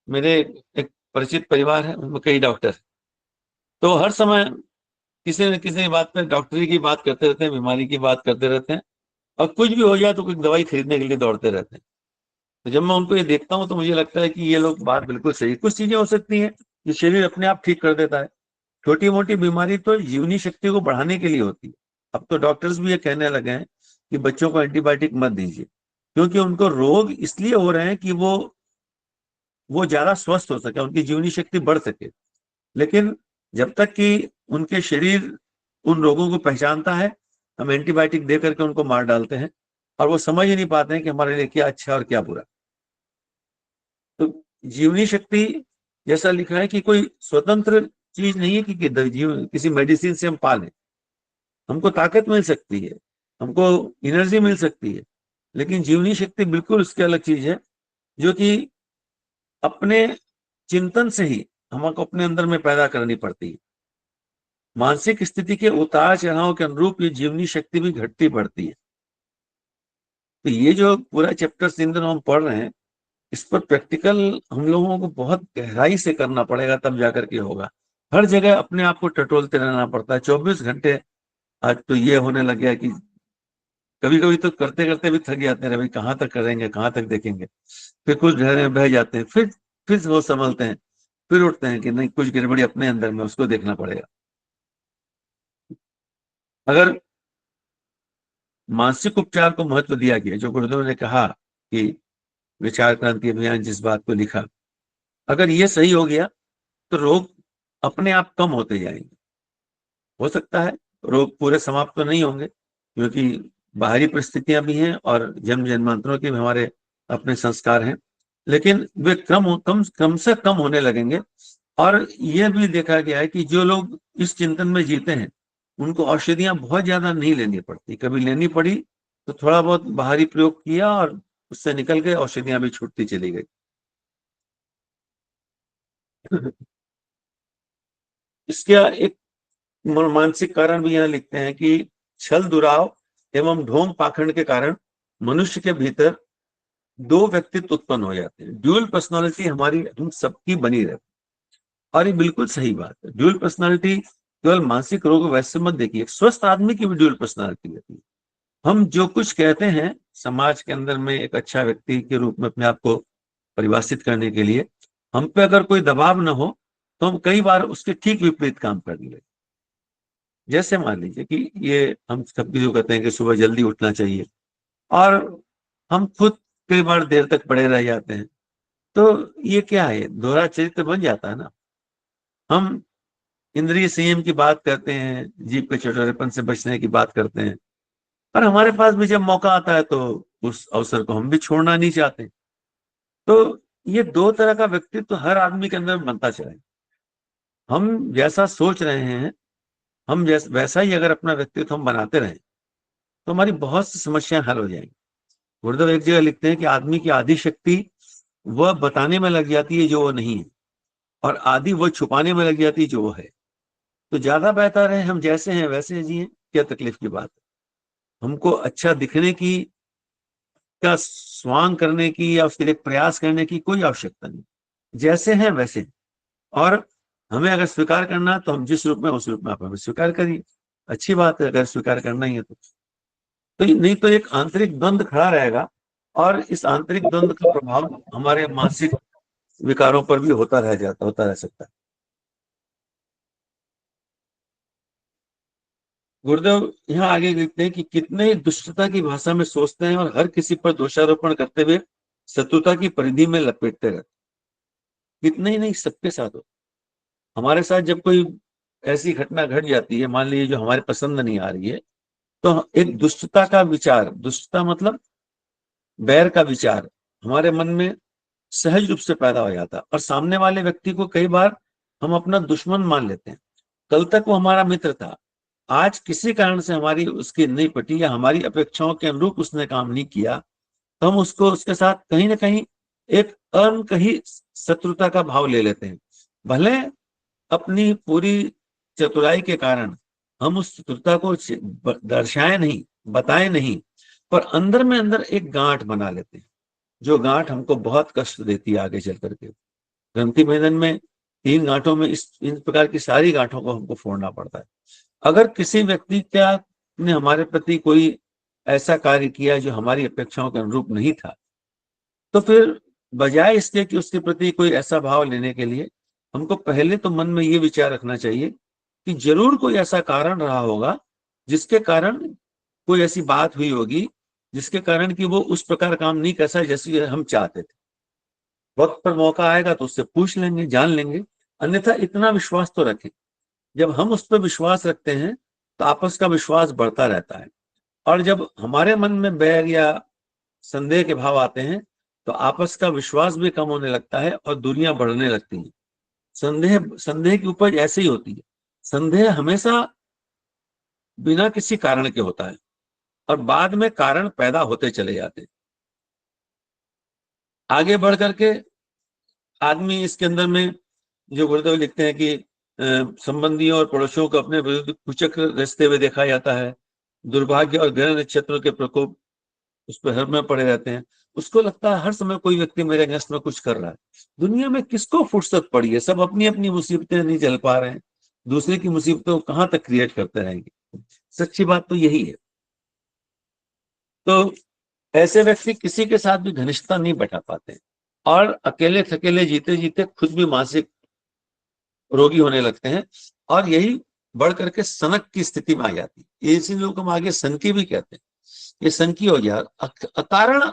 मेरे एक परिचित परिवार है, उनमें कई डॉक्टर, तो हर समय किसी न किसी बात पे डॉक्टरी की बात करते रहते हैं, बीमारी की बात करते रहते हैं, और कुछ भी हो जाए तो कुछ दवाई खरीदने के लिए दौड़ते रहते हैं। तो जब मैं उनको ये देखता हूँ तो मुझे लगता है कि ये लोग बात बिल्कुल सही। कुछ चीजें हो सकती हैं जो शरीर अपने आप ठीक कर देता है, छोटी मोटी बीमारी तो जीवनी शक्ति को बढ़ाने के लिए होती है। अब तो डॉक्टर्स भी ये कहने लगे हैं कि बच्चों को एंटीबायोटिक मत दीजिए, क्योंकि उनको रोग इसलिए हो रहे हैं कि वो ज्यादा स्वस्थ हो सके, उनकी जीवनी शक्ति बढ़ सके। लेकिन जब तक कि उनके शरीर उन रोगों को पहचानता है, हम एंटीबायोटिक दे करके उनको मार डालते हैं, और वो समझ ही नहीं पाते हैं कि हमारे लिए क्या अच्छा और क्या बुरा। तो जीवनी शक्ति जैसा लिखा है कि कोई स्वतंत्र चीज नहीं है कि किसी मेडिसिन से हम पा लें। हमको ताकत मिल सकती है, हमको एनर्जी मिल सकती है, लेकिन जीवनी शक्ति बिल्कुल उसकी अलग चीज है, जो कि अपने चिंतन से ही हमको अपने अंदर में पैदा करनी पड़ती है। मानसिक स्थिति के उतार चढ़ाव के अनुरूप ये जीवनी शक्ति भी घटती बढ़ती है। तो ये जो पूरा चैप्टर इन दिनों हम पढ़ रहे हैं, इस पर प्रैक्टिकल हम लोगों को बहुत गहराई से करना पड़ेगा, तब जाकर के होगा। हर जगह अपने आप को टटोलते रहना पड़ता है 24 घंटे। आज तो ये होने लग गया कि कभी कभी तो करते करते भी थक जाते हैं, भाई कहाँ तक करेंगे, कहाँ तक देखेंगे। फिर कुछ घर में बह जाते हैं, फिर वो संभलते हैं, फिर उठते हैं कि नहीं, कुछ गड़बड़ी अपने अंदर में, उसको देखना पड़ेगा। अगर मानसिक उपचार को महत्व दिया गया, जो गुरुदेव ने कहा कि विचार क्रांति अभियान जिस बात को लिखा, अगर ये सही हो गया तो रोग अपने आप कम होते जाएंगे। हो सकता है रोग पूरे समाप्त तो नहीं होंगे, क्योंकि बाहरी परिस्थितियां भी हैं और जन्म जन्मांतरों के भी हमारे अपने संस्कार हैं, लेकिन वे कम से कम होने लगेंगे। और यह भी देखा गया है कि जो लोग इस चिंतन में जीते हैं, उनको औषधियां बहुत ज्यादा नहीं लेनी पड़ती। कभी लेनी पड़ी तो थोड़ा बहुत बाहरी प्रयोग किया और उससे निकल गए, औषधियां भी छूटती चली गई। इसका एक मानसिक कारण भी यहाँ लिखते हैं कि छल दुराव एवं ढोंग पाखंड के कारण मनुष्य के भीतर दो व्यक्तित्व उत्पन्न हो जाते हैं। ड्यूअल पर्सनालिटी हमारी हम सबकी बनी रहती है, और ये बिल्कुल सही बात है। ड्यूअल पर्सनालिटी केवल मानसिक रोग वैसे मत देखिए, एक स्वस्थ आदमी की भी ड्यूअल पर्सनालिटी रहती है। हम जो कुछ कहते हैं समाज के अंदर में एक अच्छा व्यक्ति के रूप में अपने आप को परिभाषित करने के लिए, हम पे अगर कोई दबाव न हो तो हम कई बार उसके ठीक विपरीत काम करने लगे। जैसे मान लीजिए कि ये हम सबकी जो कहते हैं कि सुबह जल्दी उठना चाहिए, और हम खुद कई बार देर तक पड़े रह जाते हैं, तो ये क्या है, दोहरा चरित्र बन जाता है ना। हम इंद्रिय संयम की बात करते हैं, जीभ के चटोरेपन से बचने की बात करते हैं, पर हमारे पास भी जब मौका आता है तो उस अवसर को हम भी छोड़ना नहीं चाहते। तो ये दो तरह का व्यक्तित्व तो हर आदमी के अंदर बनता चले। हम जैसा सोच रहे हैं, हम वैसा ही अगर अपना व्यक्तित्व हम बनाते रहें तो हमारी बहुत सी समस्याएं हल हो जाएंगी। गुरुदेव एक जगह लिखते हैं कि आदमी की आधी शक्ति वह बताने में लग जाती है जो वो नहीं है, और आधी वो छुपाने में लग जाती है जो वो है। तो ज्यादा बेहतर है हम जैसे हैं वैसे जिए, क्या तकलीफ की बात है। हमको अच्छा दिखने की, का स्वांग करने की या उसके लिए प्रयास करने की कोई आवश्यकता नहीं। जैसे हैं वैसे हैं। और हमें अगर स्वीकार करना है, तो हम जिस रूप में उस रूप में आप हमें स्वीकार करिए। अच्छी बात है अगर स्वीकार करना ही है तो नहीं तो एक आंतरिक द्वंद खड़ा रहेगा, और इस आंतरिक द्वंद का प्रभाव हमारे मानसिक विकारों पर भी होता रह सकता है। गुरुदेव यहाँ आगे लिखते हैं कि कितने ही दुष्टता की भाषा में सोचते हैं और हर किसी पर दोषारोपण करते हुए शत्रुता की परिधि में लपेटते रहते हैं। कितने ही नहीं, सबके साथ हो। हमारे साथ जब कोई ऐसी घटना घट जाती है, मान लीजिए जो हमारे पसंद नहीं आ रही है, तो एक दुष्टता का विचार, दुष्टता मतलब बैर का विचार हमारे मन में सहज रूप से पैदा हो जाता है, और सामने वाले व्यक्ति को कई बार हम अपना दुश्मन मान लेते हैं। कल तक वो हमारा मित्र था, आज किसी कारण से हमारी उसकी नहीं पटी या हमारी अपेक्षाओं के अनुरूप उसने काम नहीं किया, तो हम उसको, उसके साथ कहीं ना कहीं एक अनकही शत्रुता का भाव ले लेते हैं। भले अपनी पूरी चतुराई के कारण हम उस शत्रुता को दर्शाए नहीं, बताए नहीं, पर अंदर में अंदर एक गांठ बना लेते हैं, जो गांठ हमको बहुत कष्ट देती है आगे चल करके। ग्रंथि भेदन में 3 गांठों में इस इन प्रकार की सारी गांठों को हमको फोड़ना पड़ता है। अगर किसी व्यक्ति क्या ने हमारे प्रति कोई ऐसा कार्य किया जो हमारी अपेक्षाओं के अनुरूप नहीं था, तो फिर बजाय इसके कि उसके प्रति कोई ऐसा भाव लेने के लिए, हमको पहले तो मन में ये विचार रखना चाहिए कि जरूर कोई ऐसा कारण रहा होगा जिसके कारण कोई ऐसी बात हुई होगी जिसके कारण कि वो उस प्रकार काम नहीं कर सका जैसे हम चाहते थे। वक्त पर मौका आएगा तो उससे पूछ लेंगे, जान लेंगे। अन्यथा इतना विश्वास तो रखें, जब हम उस पर विश्वास रखते हैं तो आपस का विश्वास बढ़ता रहता है। और जब हमारे मन में बैर या संदेह के भाव आते हैं तो आपस का विश्वास भी कम होने लगता है और दूरियां बढ़ने लगती हैं। संदेह संदेह की उपज ऐसे ही होती है। संदेह हमेशा बिना किसी कारण के होता है, और बाद में कारण पैदा होते चले जाते हैं। आगे बढ़ करके आदमी इसके अंदर में जो गुरुदेव लिखते हैं कि संबंधियों और पड़ोसियों को अपने विरुद्ध कुचक्र रचते हुए देखा जाता है। दुर्भाग्य और ग्रह नक्षत्रों के प्रकोप उस पर हर में पड़े रहते हैं। उसको लगता है हर समय कोई व्यक्ति मेरे अगेंस्ट में कुछ कर रहा है। दुनिया में किसको फुर्सत पड़ी है, सब अपनी अपनी मुसीबतें नहीं झेल पा रहे हैं, दूसरे की मुसीबतों को कहां तक क्रिएट करते रहेंगे। सच्ची बात तो यही है। तो ऐसे व्यक्ति किसी के साथ भी घनिष्ठता नहीं बैठा पाते, और अकेले थकेले जीते जीते खुद भी मानसिक रोगी होने लगते हैं, और यही बढ़ करके सनक की स्थिति में आ जाती है। इसी लोग हम आगे सनकी भी कहते हैं। ये सनकी हो गया, अकारण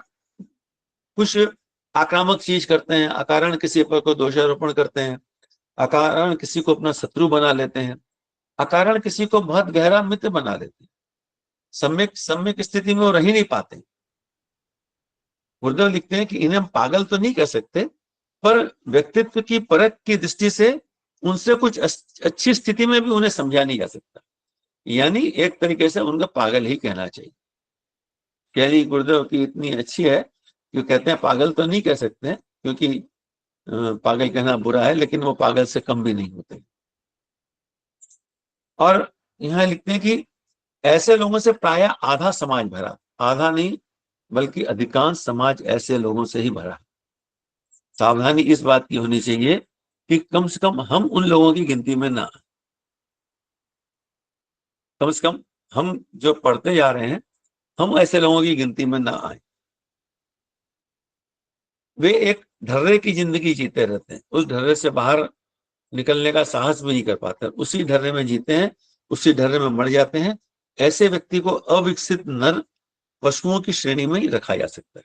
कुछ आक्रामक चीज करते हैं, अकारण किसी पर को दोषारोपण करते हैं, अकारण किसी को अपना शत्रु बना लेते हैं, अकारण किसी को बहुत गहरा मित्र बना लेते हैं। सम्यक सम्यक स्थिति में वो रह ही नहीं पाते। गुरुदेव लिखते हैं कि इन्हें हम पागल तो नहीं कह सकते, पर व्यक्तित्व की परख की दृष्टि से उनसे कुछ अच्छी स्थिति में भी उन्हें समझा नहीं जा सकता। यानी एक तरीके से उनका पागल ही कहना चाहिए। यानी गुरुदेव की इतनी अच्छी है कि कहते हैं पागल तो नहीं कह सकते क्योंकि पागल कहना बुरा है, लेकिन वो पागल से कम भी नहीं होते। और यहाँ लिखते हैं कि ऐसे लोगों से प्राय आधा समाज भरा, आधा नहीं बल्कि अधिकांश समाज ऐसे लोगों से ही भरा है। सावधानी इस बात की होनी चाहिए कि कम से कम हम उन लोगों की गिनती में ना, कम से कम हम जो पढ़ते जा रहे हैं हम ऐसे लोगों की गिनती में ना आए। वे एक ढर्रे की जिंदगी जीते रहते हैं, उस ढर्रे से बाहर निकलने का साहस भी नहीं कर पाते, उसी ढर्रे में जीते हैं, उसी ढर्रे में मर जाते हैं। ऐसे व्यक्ति को अविकसित नर पशुओं की श्रेणी में ही रखा जा सकता है।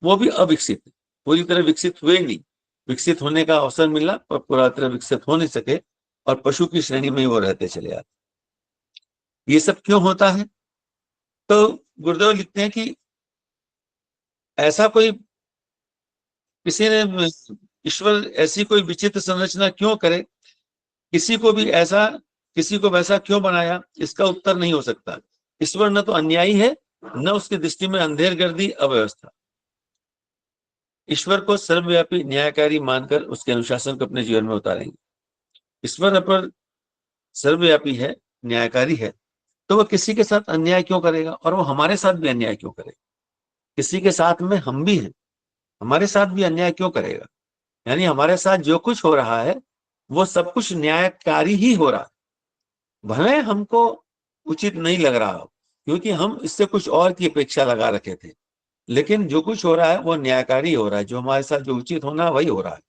वो भी अविकसित, पूरी तरह विकसित हुए नहीं, विकसित होने का अवसर मिला पर पूरा तरह विकसित हो नहीं सके और पशु की श्रेणी में ही वो रहते चले जाते। ये सब क्यों होता है? तो गुरुदेव लिखते हैं कि ऐसा कोई, किसी ने, ईश्वर ऐसी कोई विचित्र संरचना क्यों करे, किसी को भी ऐसा, किसी को वैसा क्यों बनाया, इसका उत्तर नहीं हो सकता। ईश्वर न तो अन्यायी है, न उसकी दृष्टि में अंधेरगर्दी अव्यवस्था। ईश्वर को सर्वव्यापी न्यायकारी मानकर उसके अनुशासन को अपने जीवन में उतारेंगे। ईश्वर अपर सर्वव्यापी है, न्यायकारी है, तो वह किसी के साथ अन्याय क्यों करेगा, और वो हमारे साथ भी अन्याय क्यों करेगा? किसी के साथ में हम भी हैं, हमारे साथ भी अन्याय क्यों करेगा? यानी हमारे साथ जो कुछ हो रहा है वो सब कुछ न्यायकारी ही हो रहा है, भले हमको उचित नहीं लग रहा हो, क्योंकि हम इससे कुछ और की अपेक्षा लगा रखे थे, लेकिन जो कुछ हो रहा है वो न्यायकारी हो रहा है, जो हमारे साथ जो उचित होना है वही हो रहा है।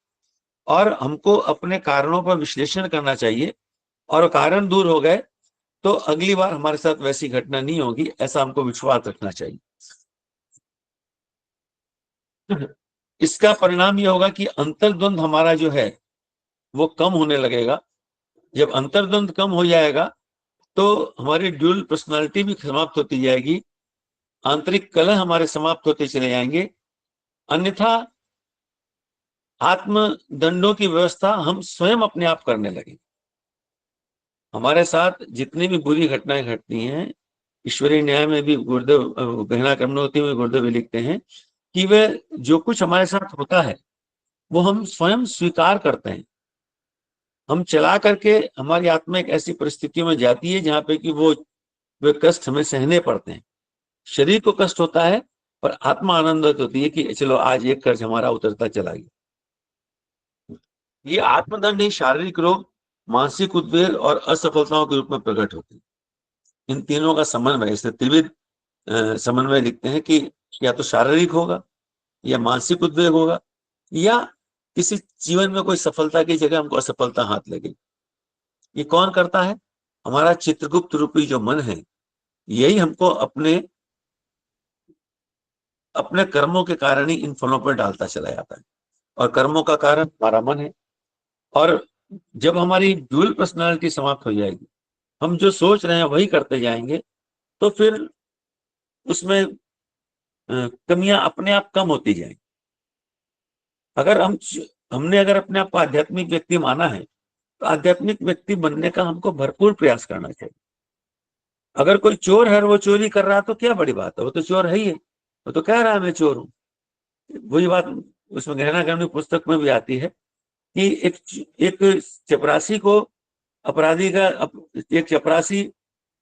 और हमको अपने कारणों पर विश्लेषण करना चाहिए, और कारण दूर हो गए तो अगली बार हमारे साथ वैसी घटना नहीं होगी, ऐसा हमको विश्वास रखना चाहिए। इसका परिणाम यह होगा कि अंतर्द्वंद हमारा जो है वो कम होने लगेगा। जब अंतर्द्वंद कम हो जाएगा तो हमारी ड्यूल पर्सनालिटी भी समाप्त होती जाएगी, आंतरिक कलह हमारे समाप्त होते चले जाएंगे। अन्यथा आत्मदंडों की व्यवस्था हम स्वयं अपने आप करने लगेंगे। हमारे साथ जितनी भी बुरी घटनाएं घटती हैं, ईश्वरीय न्याय में भी गुरुदेव गहना कर्मणोती में गुरुदेव लिखते हैं कि वह जो कुछ हमारे साथ होता है वो हम स्वयं स्वीकार करते हैं। हम चला करके हमारी आत्मा एक ऐसी परिस्थितियों में जाती है जहां पे कि वो वे कष्ट हमें सहने पड़ते हैं। शरीर को कष्ट होता है और आत्मा आनंदित होती है कि चलो आज एक कर्ज हमारा उतरता चला गया। ये आत्मदंड ही शारीरिक रोग, मानसिक उद्वेग और असफलताओं के रूप में प्रकट होते हैं। इन तीनों का समन्वय, इससे त्रिविध समन्वय लिखते हैं कि या तो शारीरिक होगा, या मानसिक उद्वेग होगा, या किसी जीवन में कोई सफलता की जगह हमको असफलता हाथ लगे। ये कौन करता है? हमारा चित्रगुप्त रूपी जो मन है, यही हमको अपने अपने कर्मों के कारण ही इन फलों पर डालता चला जाता है, और कर्मों का कारण हमारा मन है। और जब हमारी ड्यूअल पर्सनालिटी समाप्त हो जाएगी, हम जो सोच रहे हैं वही करते जाएंगे, तो फिर उसमें कमियां अपने आप कम होती जाएंगी। अगर हमने अगर अपने आप को आध्यात्मिक व्यक्ति माना है तो आध्यात्मिक व्यक्ति बनने का हमको भरपूर प्रयास करना चाहिए। अगर कोई चोर है और वो चोरी कर रहा है तो क्या बड़ी बात है, वो तो चोर है ही है, वो तो कह रहा है मैं चोर हूं। वही बात उसमें गहना करने पुस्तक में भी आती है कि एक चपरासी को अपराधी का, एक चपरासी,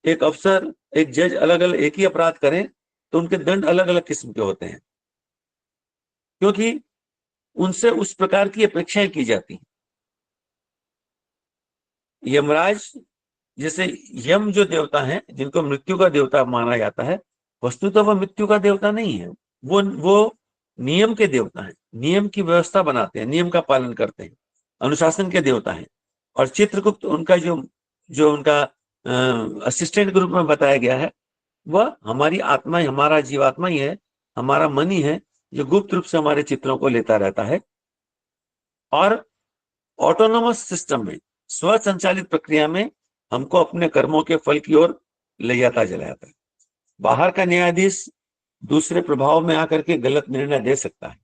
एक अफसर, एक जज अलग अलग एक ही अपराध करें तो उनके दंड अलग अलग किस्म के होते हैं, क्योंकि उनसे उस प्रकार की अपेक्षाएं की जाती हैं। यमराज जैसे, यम जो देवता है जिनको मृत्यु का देवता माना जाता है, वस्तु तो वह मृत्यु का देवता नहीं है, वो नियम के देवता है, नियम की व्यवस्था बनाते हैं, नियम का पालन करते हैं, अनुशासन के देवता हैं। और चित्रगुप्त उनका जो जो उनका असिस्टेंट के रूप में बताया गया है, वह हमारी आत्मा ही, हमारा जीवात्मा ही है, हमारा मन ही है, जो गुप्त रूप से हमारे चित्रों को लेता रहता है और ऑटोनोमस सिस्टम में, स्वसंचालित प्रक्रिया में हमको अपने कर्मों के फल की ओर ले जाता चला जाता है। बाहर का न्यायाधीश दूसरे प्रभाव में आकर के गलत निर्णय दे सकता है,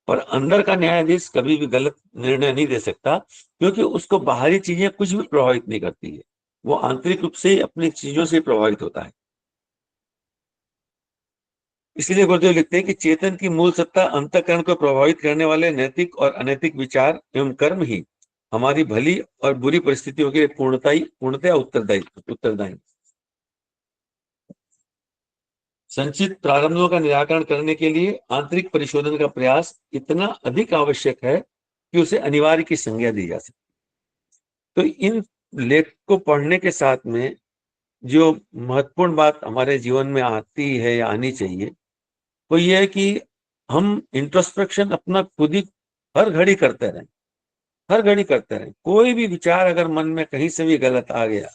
पर अंदर का न्यायाधीश कभी भी गलत निर्णय नहीं दे सकता, क्योंकि उसको बाहरी चीजें कुछ भी प्रभावित नहीं करती है, वो आंतरिक रूप से अपनी चीजों से प्रभावित होता है। इसलिए गुरुदेव लिखते हैं कि चेतन की मूल सत्ता अंतःकरण को प्रभावित करने वाले नैतिक और अनैतिक विचार एवं कर्म ही हमारी भली और बुरी परिस्थितियों के पूर्णतया उत्तरदायी। संचित प्रारंभों का निराकरण करने के लिए आंतरिक परिशोधन का प्रयास इतना अधिक आवश्यक है कि उसे अनिवार्य की संज्ञा दी जा सकती। तो इन लेख को पढ़ने के साथ में जो महत्वपूर्ण बात हमारे जीवन में आती है या आनी चाहिए वो ये है कि हम इंट्रोस्पेक्शन अपना खुद ही हर घड़ी करते रहें, हर घड़ी करते रहें। कोई भी विचार अगर मन में कहीं से भी गलत आ गया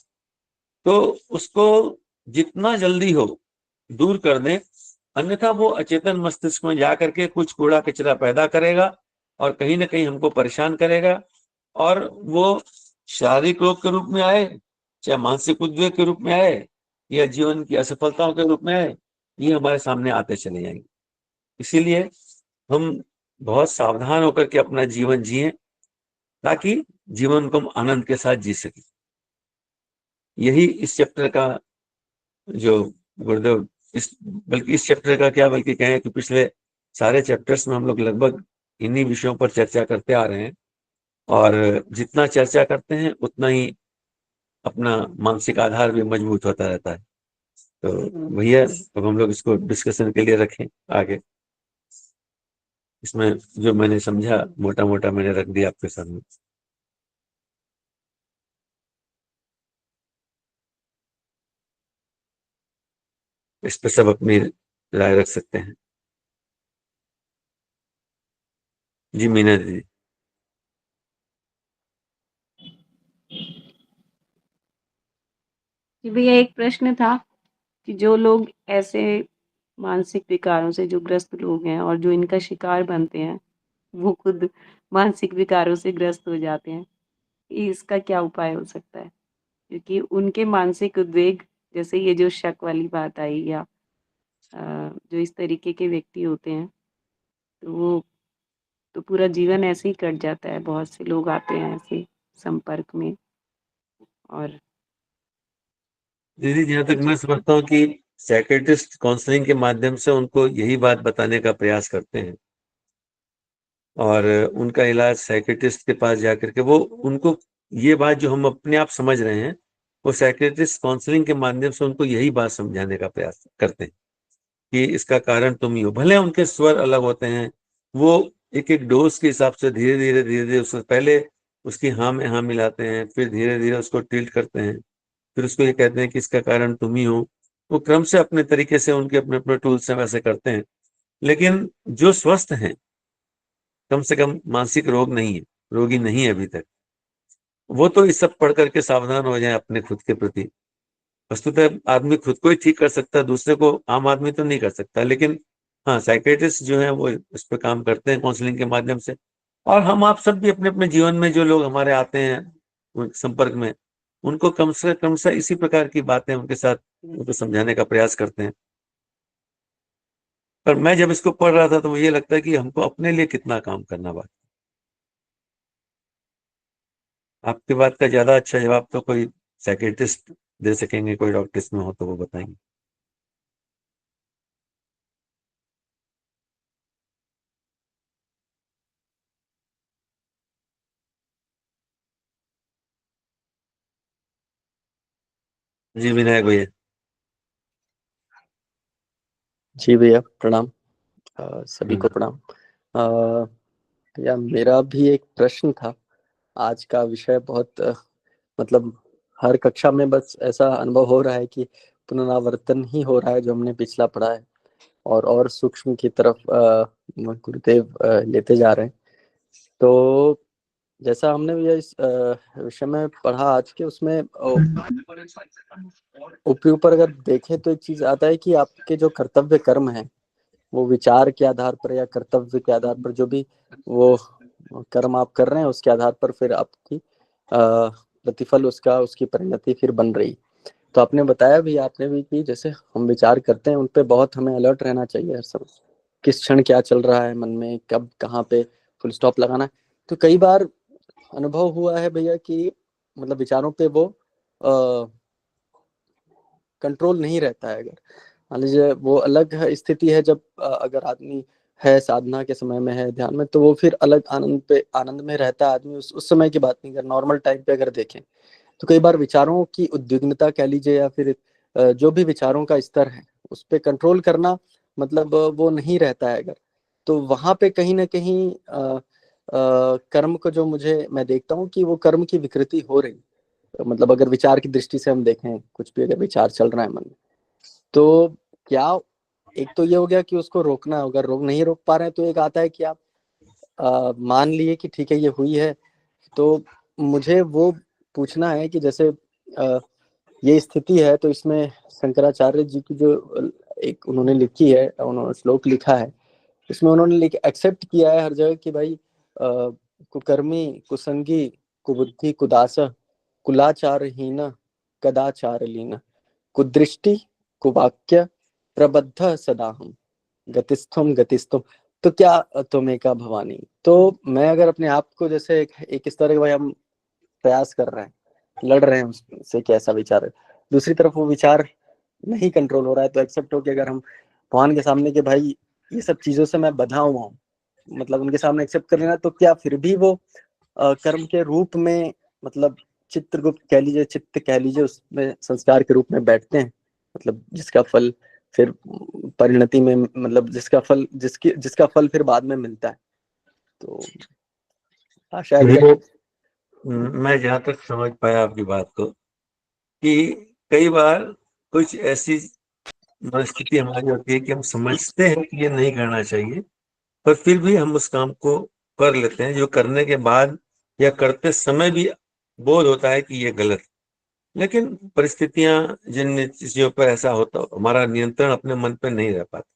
तो उसको जितना जल्दी हो दूर कर दें, अन्यथा वो अचेतन मस्तिष्क में जाकर के कुछ कूड़ा कचरा पैदा करेगा और कहीं ना कहीं हमको परेशान करेगा, और वो शारीरिक रोग के रूप में आए, चाहे मानसिक उद्वेग के रूप में आए, या जीवन की असफलताओं के रूप में आए, ये हमारे सामने आते चले जाएंगे। इसीलिए हम बहुत सावधान होकर के अपना जीवन जिएं ताकि जीवन को हम आनंद के साथ जी सकें। यही इस चैप्टर का जो गुरुदेव बल्कि इस चैप्टर का क्या, बल्कि कहें कि पिछले सारे चैप्टर्स में हम लोग लगभग इन्हीं विषयों पर चर्चा करते आ रहे हैं, और जितना चर्चा करते हैं उतना ही अपना मानसिक आधार भी मजबूत होता रहता है। तो भैया अब हम लोग इसको डिस्कशन के लिए रखें आगे। इसमें जो मैंने समझा मोटा मोटा मैंने रख दिया आपके सामने। इस पर सब अपनी राय रख सकते हैं। जी मीना दीदी। जी भैया, एक प्रश्न था कि जो लोग ऐसे मानसिक विकारों से जो ग्रस्त लोग हैं और जो इनका शिकार बनते हैं, वो खुद मानसिक विकारों से ग्रस्त हो जाते हैं, इसका क्या उपाय हो सकता है? क्योंकि उनके मानसिक उद्वेग, जैसे ये जो शक वाली बात आई, या जो इस तरीके के व्यक्ति होते हैं, तो वो तो पूरा जीवन ऐसे ही कट जाता है। बहुत से लोग आते हैं ऐसे संपर्क में। और दीदी जहां तक मैं समझता हूँ कि साइकेट्रिस्ट काउंसलिंग के माध्यम से उनको यही बात बताने का प्रयास करते हैं, और उनका इलाज साइकेट्रिस्ट के पास जाकर के वो उनको ये बात जो हम अपने आप समझ रहे हैं वो साइकेट्रिस्ट काउंसलिंग के माध्यम से उनको यही बात समझाने का प्रयास करते हैं कि इसका कारण तुम ही हो। भले उनके स्वर अलग होते हैं, वो एक एक डोज के हिसाब से धीरे धीरे उससे पहले उसकी हाँ में हाँ मिलाते हैं, फिर धीरे धीरे उसको टिल्ट करते हैं, फिर उसको ये कहते हैं कि इसका कारण तुम ही हो। वो क्रम से अपने तरीके से उनके अपने अपने टूल्स से वैसे करते हैं। लेकिन जो स्वस्थ हैं, कम से कम मानसिक रोग नहीं है, रोगी नहीं है अभी तक, वो तो इस सब पढ़ करके सावधान हो जाए अपने खुद के प्रति। वस्तुतः आदमी खुद को ही ठीक कर सकता है, दूसरे को आम आदमी तो नहीं कर सकता। लेकिन हाँ, साइकेट्रिस्ट जो है वो इस पे काम करते हैं काउंसलिंग के माध्यम से। और हम आप सब भी अपने अपने जीवन में जो लोग हमारे आते हैं संपर्क में, उनको कम से इसी प्रकार की बातें उनके साथ उनको समझाने का प्रयास करते हैं। पर मैं जब इसको पढ़ रहा था तो मुझे लगता है कि हमको अपने लिए कितना काम करना बाकी। आपकी बात का ज्यादा अच्छा जवाब तो कोई साइकेट्रिस्ट दे सकेंगे, कोई डॉक्टर्स में हो तो वो बताएंगे। जी विनायक भैया। जी भैया प्रणाम। सभी को हम्म। प्रणाम। या मेरा भी एक प्रश्न था। आज का विषय बहुत मतलब हर कक्षा में बस ऐसा अनुभव हो रहा है कि पुनरावर्तन ही हो रहा है जो हमने पिछला पढ़ा है, और सूक्ष्म की तरफ गुरुदेव लेते जा रहे हैं। तो जैसा हमने भी इस विषय में पढ़ा आज के, उसमें ऊपर ऊपर अगर देखें तो एक चीज आता है कि आपके जो कर्तव्य कर्म है वो विचार के आधार पर या कर्तव्य के आधार पर, जो भी वो कर्म आप कर रहे हैं उसके आधार पर फिर आपकी प्रतिफल, उसकी परिणति फिर बन रही। तो आपने बताया भी, आपने भी कि जैसे हम विचार करते हैं उन पे बहुत हमें अलर्ट रहना चाहिए हर समय, किस क्षण क्या चल रहा है मन में, कब कहाँ पे फुल स्टॉप लगाना है। तो कई बार अनुभव हुआ है भैया कि मतलब विचारों पे वो कंट्रोल नहीं रहता है। अगर मान लीजिए वो अलग स्थिति है जब अगर आदमी है साधना के समय में है ध्यान में, तो वो फिर अलग आनंद में रहता है आदमी। उस समय की बात नहीं कर, नॉर्मल टाइम पे अगर देखें तो कई बार विचारों की उद्विग्नता कह लीजिए, या फिर जो भी विचारों का स्तर है उस पे कंट्रोल करना मतलब वो नहीं रहता है अगर, तो वहां पे कहीं ना कहीं कर्म को जो मैं देखता हूँ कि वो कर्म की विकृति हो रही, मतलब अगर विचार की दृष्टि से हम देखें, कुछ भी अगर विचार चल रहा है मन में, तो क्या एक तो ये हो गया कि उसको रोकना, अगर नहीं रोक पा रहे हैं तो एक आता है कि आप मान लिए कि ठीक है ये हुई है, तो मुझे वो पूछना है कि जैसे ये स्थिति है, तो इसमें शंकराचार्य जी की जो एक उन्होंने लिखी है, उन्होंने श्लोक लिखा है, इसमें उन्होंने एक्सेप्ट किया है हर जगह कि भाई कुकर्मी, कुसंगी, कुबुद्धि, कुदास, कुलाचारहीन, कदाचारलीन, कुदृष्टि, कुवाक्य, प्रबद्ध सदाहम, गतिस्थम गतिस्थम, तो क्या त्वमेका भवानी। तो मैं अगर अपने आप को जैसे एक इस तरह के, भाई हम प्रयास कर रहे हैं, लड़ रहे हैं उससे कि ऐसा विचार है, दूसरी तरफ वो विचार नहीं कंट्रोल हो रहा है, तो एक्सेप्ट हो कि अगर हम भगवान के सामने के भाई ये सब चीजों से मैं बंधा हुआ हूँ, मतलब उनके सामने एक्सेप्ट कर लेना, तो क्या फिर भी वो कर्म के रूप में, मतलब चित्रगुप्त कह लीजिए, चित्त कह लीजिए, उसमें संस्कार के रूप में बैठते हैं, मतलब जिसका फल फिर परिणति में, मतलब जिसका फल फिर बाद में मिलता है। तो शायद अगर मैं जहां तक समझ पाया आपकी बात को, कि कई बार कुछ ऐसी मनस्थिति हमारी होती है कि हम समझते हैं कि ये नहीं करना चाहिए, पर फिर भी हम उस काम को कर लेते हैं, जो करने के बाद या करते समय भी बोध होता है कि ये गलत। लेकिन परिस्थितियां जिन चीजों पर ऐसा होता, हमारा नियंत्रण अपने मन पर नहीं रह पाता,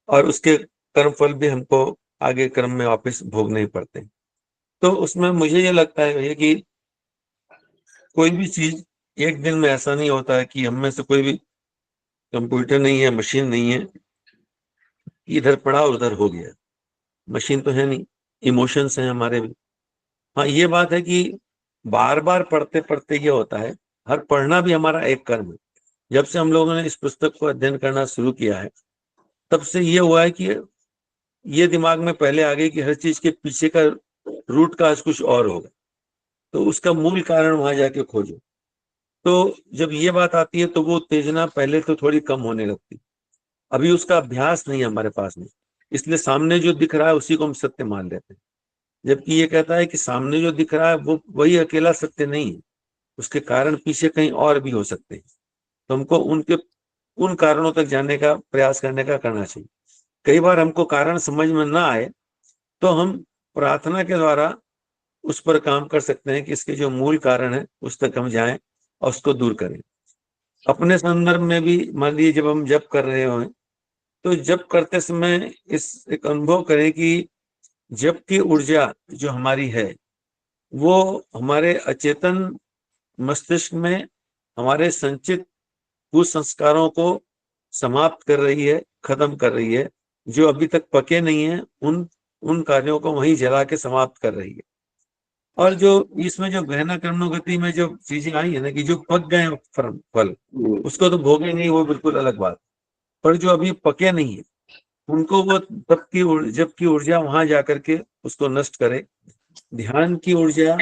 और उसके कर्म फल भी हमको आगे क्रम में वापस भोगने ही पड़ते हैं। तो उसमें मुझे ये लगता है भैया कि कोई भी चीज एक दिन में ऐसा नहीं होता है कि हम में से कोई भी कंप्यूटर नहीं है, मशीन नहीं है, इधर पड़ा उधर हो गया। मशीन तो है नहीं, इमोशंस हैं हमारे भी। हाँ, ये बात है कि बार बार पढ़ते पढ़ते ये होता है, हर पढ़ना भी हमारा एक कर्म है। जब से हम लोगों ने इस पुस्तक को अध्ययन करना शुरू किया है, तब से ये हुआ है कि ये दिमाग में पहले आ गई कि हर चीज के पीछे का रूट का कुछ और होगा, तो उसका मूल कारण वहां जाके खोजो। तो जब ये बात आती है तो वो उत्तेजना पहले तो थोड़ी कम होने लगती, अभी उसका अभ्यास नहीं है हमारे पास में, इसलिए सामने जो दिख रहा है उसी को हम सत्य मान लेते हैं। जबकि ये कहता है कि सामने जो दिख रहा है वो वही अकेला सत्य नहीं है, उसके कारण पीछे कहीं और भी हो सकते हैं। तो हमको उन कारणों तक जाने का प्रयास करना चाहिए। कई बार हमको कारण समझ में ना आए तो हम प्रार्थना के द्वारा उस पर काम कर सकते हैं कि इसके जो मूल कारण है उस तक हम जाएं और उसको दूर करें। अपने संदर्भ में भी मान लीजिए जब हम जप कर रहे हो, तो जप करते समय इस एक अनुभव करें कि जप की ऊर्जा जो हमारी है वो हमारे अचेतन मस्तिष्क में हमारे संचित कुसंस्कारों को समाप्त कर रही है, खत्म कर रही है, जो अभी तक पके नहीं है उन कार्यों को वहीं जला के समाप्त कर रही है। और जो इसमें जो गहना कर्मोगति में जो चीजें आई है ना, कि जो पक गए फल उसको तो भोगेंगे ही, वो बिल्कुल अलग बात। पर जो अभी पके नहीं है उनको वो जब की ऊर्जा वहां जाकर के उसको नष्ट करे, ध्यान की ऊर्जा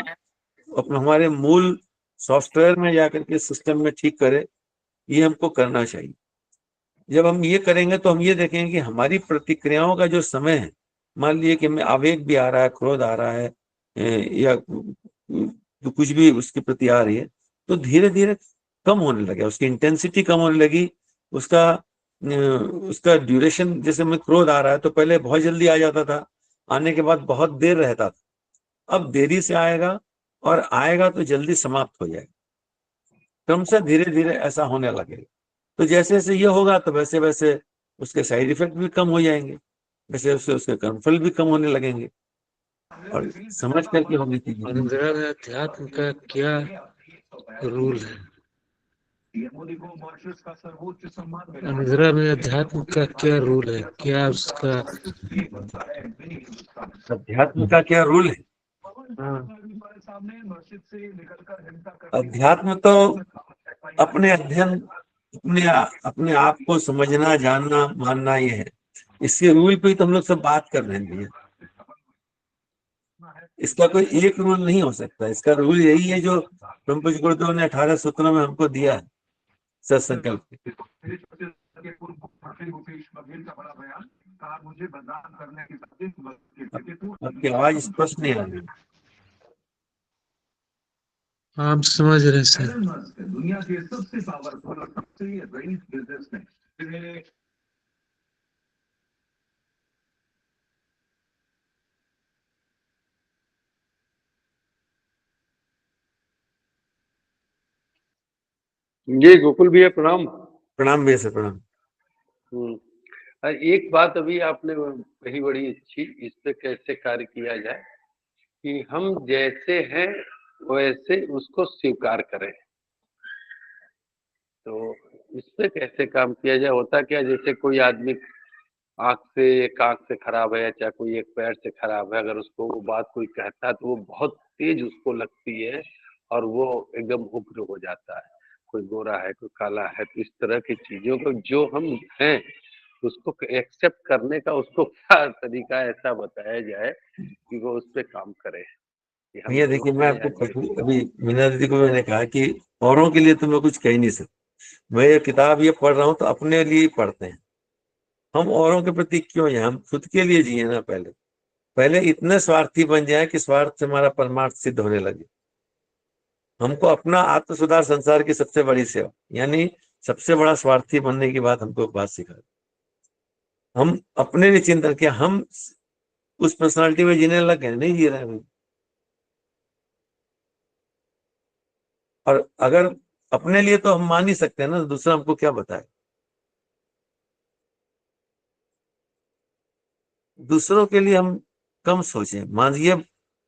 अपने हमारे मूल सॉफ्टवेयर में जाकर के सिस्टम में ठीक करे, ये हमको करना चाहिए। जब हम ये करेंगे तो हम ये देखेंगे कि हमारी प्रतिक्रियाओं का जो समय है, मान लीजिए कि हमें आवेग भी आ रहा है, क्रोध आ रहा है, या तो कुछ भी उसके प्रति आ रही है, तो धीरे धीरे कम होने लगे, उसकी इंटेंसिटी कम होने लगी, उसका ड्यूरेशन। जैसे में क्रोध आ रहा है तो पहले बहुत जल्दी आ जाता था, आने के बाद बहुत देर रहता था, अब देरी से आएगा और आएगा तो जल्दी समाप्त हो जाएगा। क्रम से धीरे धीरे ऐसा होने लगेगा। तो जैसे जैसे ये होगा तो वैसे वैसे उसके साइड इफेक्ट भी कम हो जाएंगे, वैसे वैसे उसके कर्मफल भी कम होने लगेंगे, और समझ करके होगी चीजें। अनुग्रह में अध्यात्म का क्या रूल है? अनुग्रह में अध्यात्म का क्या रूल है? क्या उसका अध्यात्म का क्या रूल है? अध्यात्म तो अपने अध्ययन, अपने आप को समझना, जानना, मानना, ये है। इसके रूल पे तो हम लोग सब बात कर रहे हैं। इसका कोई एक रूल नहीं हो सकता, इसका रूल यही है जो ब्रह्म पूज्य गुरुदेव ने 18 सूत्रों में हमको दिया है, सत्संकल्प। आपकी आवाज स्पष्ट नहीं आ रही। हम समझ रहे सर। जी गोकुल भैया प्रणाम। प्रणाम भैया से प्रणाम। एक बात अभी आपने कही बड़ी अच्छी, इस पे कैसे कार्य किया जाए कि हम जैसे हैं वैसे उसको स्वीकार करें। तो इस पे कैसे काम किया जाए? होता क्या, जैसे कोई आदमी एक आंख से खराब है, चाहे कोई एक पैर से खराब है, अगर उसको वो बात कोई कहता है तो वो बहुत तेज उसको लगती है और वो एकदम उग्र हो जाता है। कोई गोरा है, कोई काला है, तो इस तरह की चीजों को जो हम हैं उसको एक्सेप्ट करने का उसको क्या तरीका ऐसा बताया जाए कि वो उस पर काम करे कि हम भैया जो देखिए, मैं हैं आपको या जो अभी मीना दीदी को मैंने कहा कि औरों के लिए तो मैं कुछ कह ही नहीं सकता। मैं ये किताब ये पढ़ रहा हूँ तो अपने लिए ही पढ़ते हैं। हम औरों के प्रति क्यों हैं? हम खुद के लिए जिए ना। पहले पहले इतने स्वार्थी बन जाए कि स्वार्थ से हमारा परमार्थ सिद्ध होने लगे। हमको अपना आत्म सुधार संसार की सबसे बड़ी सेवा, यानी सबसे बड़ा स्वार्थी बनने की बात हमको बात सिखा। हम अपने लिए चिंतन किया, हम उस पर्सनालिटी में जीने लग गए, नहीं जी रहे हैं। और अगर अपने लिए तो हम मान ही सकते हैं ना, दूसरा हमको क्या बताए। दूसरों के लिए हम कम सोचें। मानवीय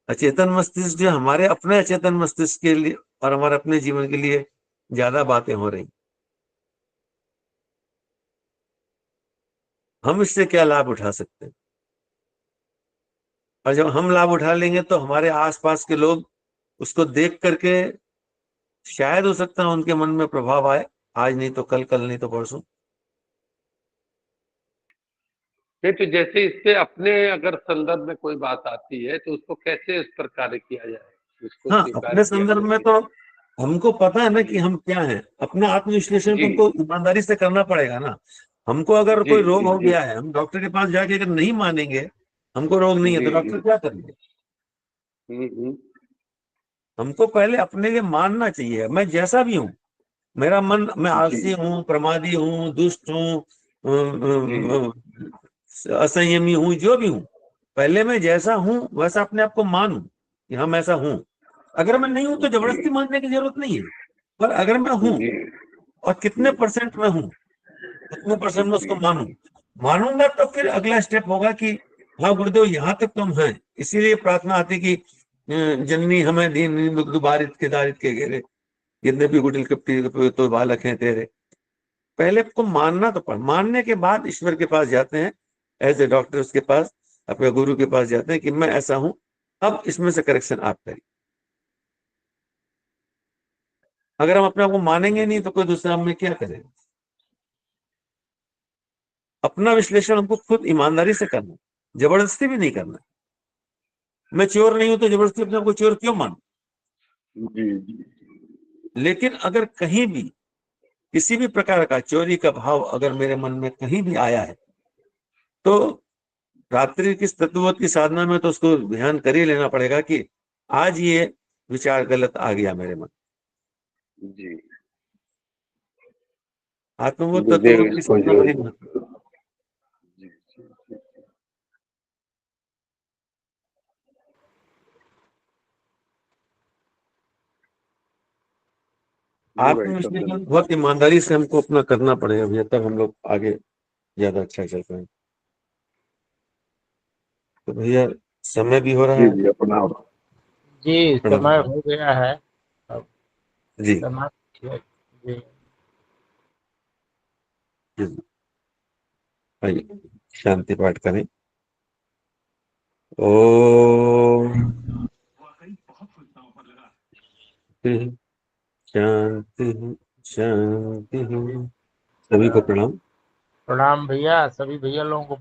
अचेतन मस्तिष्क जो हमारे अपने अचेतन मस्तिष्क के लिए और हमारे अपने जीवन के लिए ज्यादा बातें हो रही। हम इससे क्या लाभ उठा सकते हैं? और जब हम लाभ उठा लेंगे तो हमारे आसपास के लोग उसको देख करके शायद हो सकता है उनके मन में प्रभाव आए, आज नहीं तो कल, कल नहीं तो परसों। नहीं, तो जैसे इससे अपने अगर संदर्भ में कोई बात आती है तो उसको कैसे इस पर कार्य किया जाए, उसको हाँ, स्वीकार अपने किया संदर्भ जाए में कि तो हमको पता है ना कि जी हम क्या हैं। अपना आत्मविश्लेषण जी तुमको ईमानदारी से करना पड़ेगा ना। हमको अगर जी कोई रोग जी हो जी गया है, हम डॉक्टर के पास जाके अगर नहीं मानेंगे हमको रोग नहीं है, तो जी जी डॉक्टर क्या करेंगे? हम्म। हमको पहले अपने लिए मानना चाहिए, मैं जैसा भी हूँ। मेरा मन, मैं जी आलसी हूँ, प्रमादी हूँ, दुष्ट हूँ, जी असंयमी हूँ, जो भी हूँ, पहले मैं जैसा हूँ वैसा अपने आप को मानूं कि हम ऐसा हूँ। अगर मैं नहीं हूं तो जी जबरदस्ती मानने की जरूरत नहीं है। पर अगर मैं हूं जी और कितने परसेंट में हूं, कितने परसेंट में उसको मानूं, मानूंगा तो फिर अगला स्टेप होगा कि हाँ गुरुदेव, यहाँ तक तुम हैं। इसीलिए प्रार्थना आती कि जननी हमें दीन दुख दुबारित के दारित के घेरे, जितने भी कुटिल कपटी तो बालक हैं तेरे। पहले को मानना तो पड़, मानने के बाद ईश्वर के पास जाते हैं, एज ए डॉक्टर उसके पास, अपने गुरु के पास जाते हैं कि मैं ऐसा हूं, अब इसमें से करेक्शन आप करिए। अगर हम अपने आप को मानेंगे नहीं तो कोई दूसरा हमें क्या करेगा? अपना विश्लेषण हमको खुद ईमानदारी से करना, जबरदस्ती भी नहीं करना। मैं चोर नहीं हूं तो जबरदस्ती अपने आप को चोर क्यों मानूं? जी जी लेकिन अगर कहीं भी किसी भी प्रकार का चोरी का भाव अगर मेरे मन में कहीं भी आया है, तो रात्रि की तत्वबोध की साधना में तो उसको ध्यान कर ही लेना पड़ेगा कि आज ये विचार गलत आ गया मेरे मन। जी आत्मबोध गुरुदेव तत्वबोध की इसको साधना जो बड़ी महत्व। जी जी जी जी भाई साहब आत्मविश्लेषण बहुत ईमानदारी से हमको अपना करना पड़ेगा भैया, तब हम लोग आगे ज्यादा अच्छा चल पाएंगे। तो भैया समय भी हो रहा जी है। जी अपना जी प्रणाम। समय हो गया है। अब जी समाप्त किया। जी जी। आइए शांति पाठ करें। ओम शांति शांति। सभी को प्रणाम। प्रणाम भैया, सभी भैया लोगों को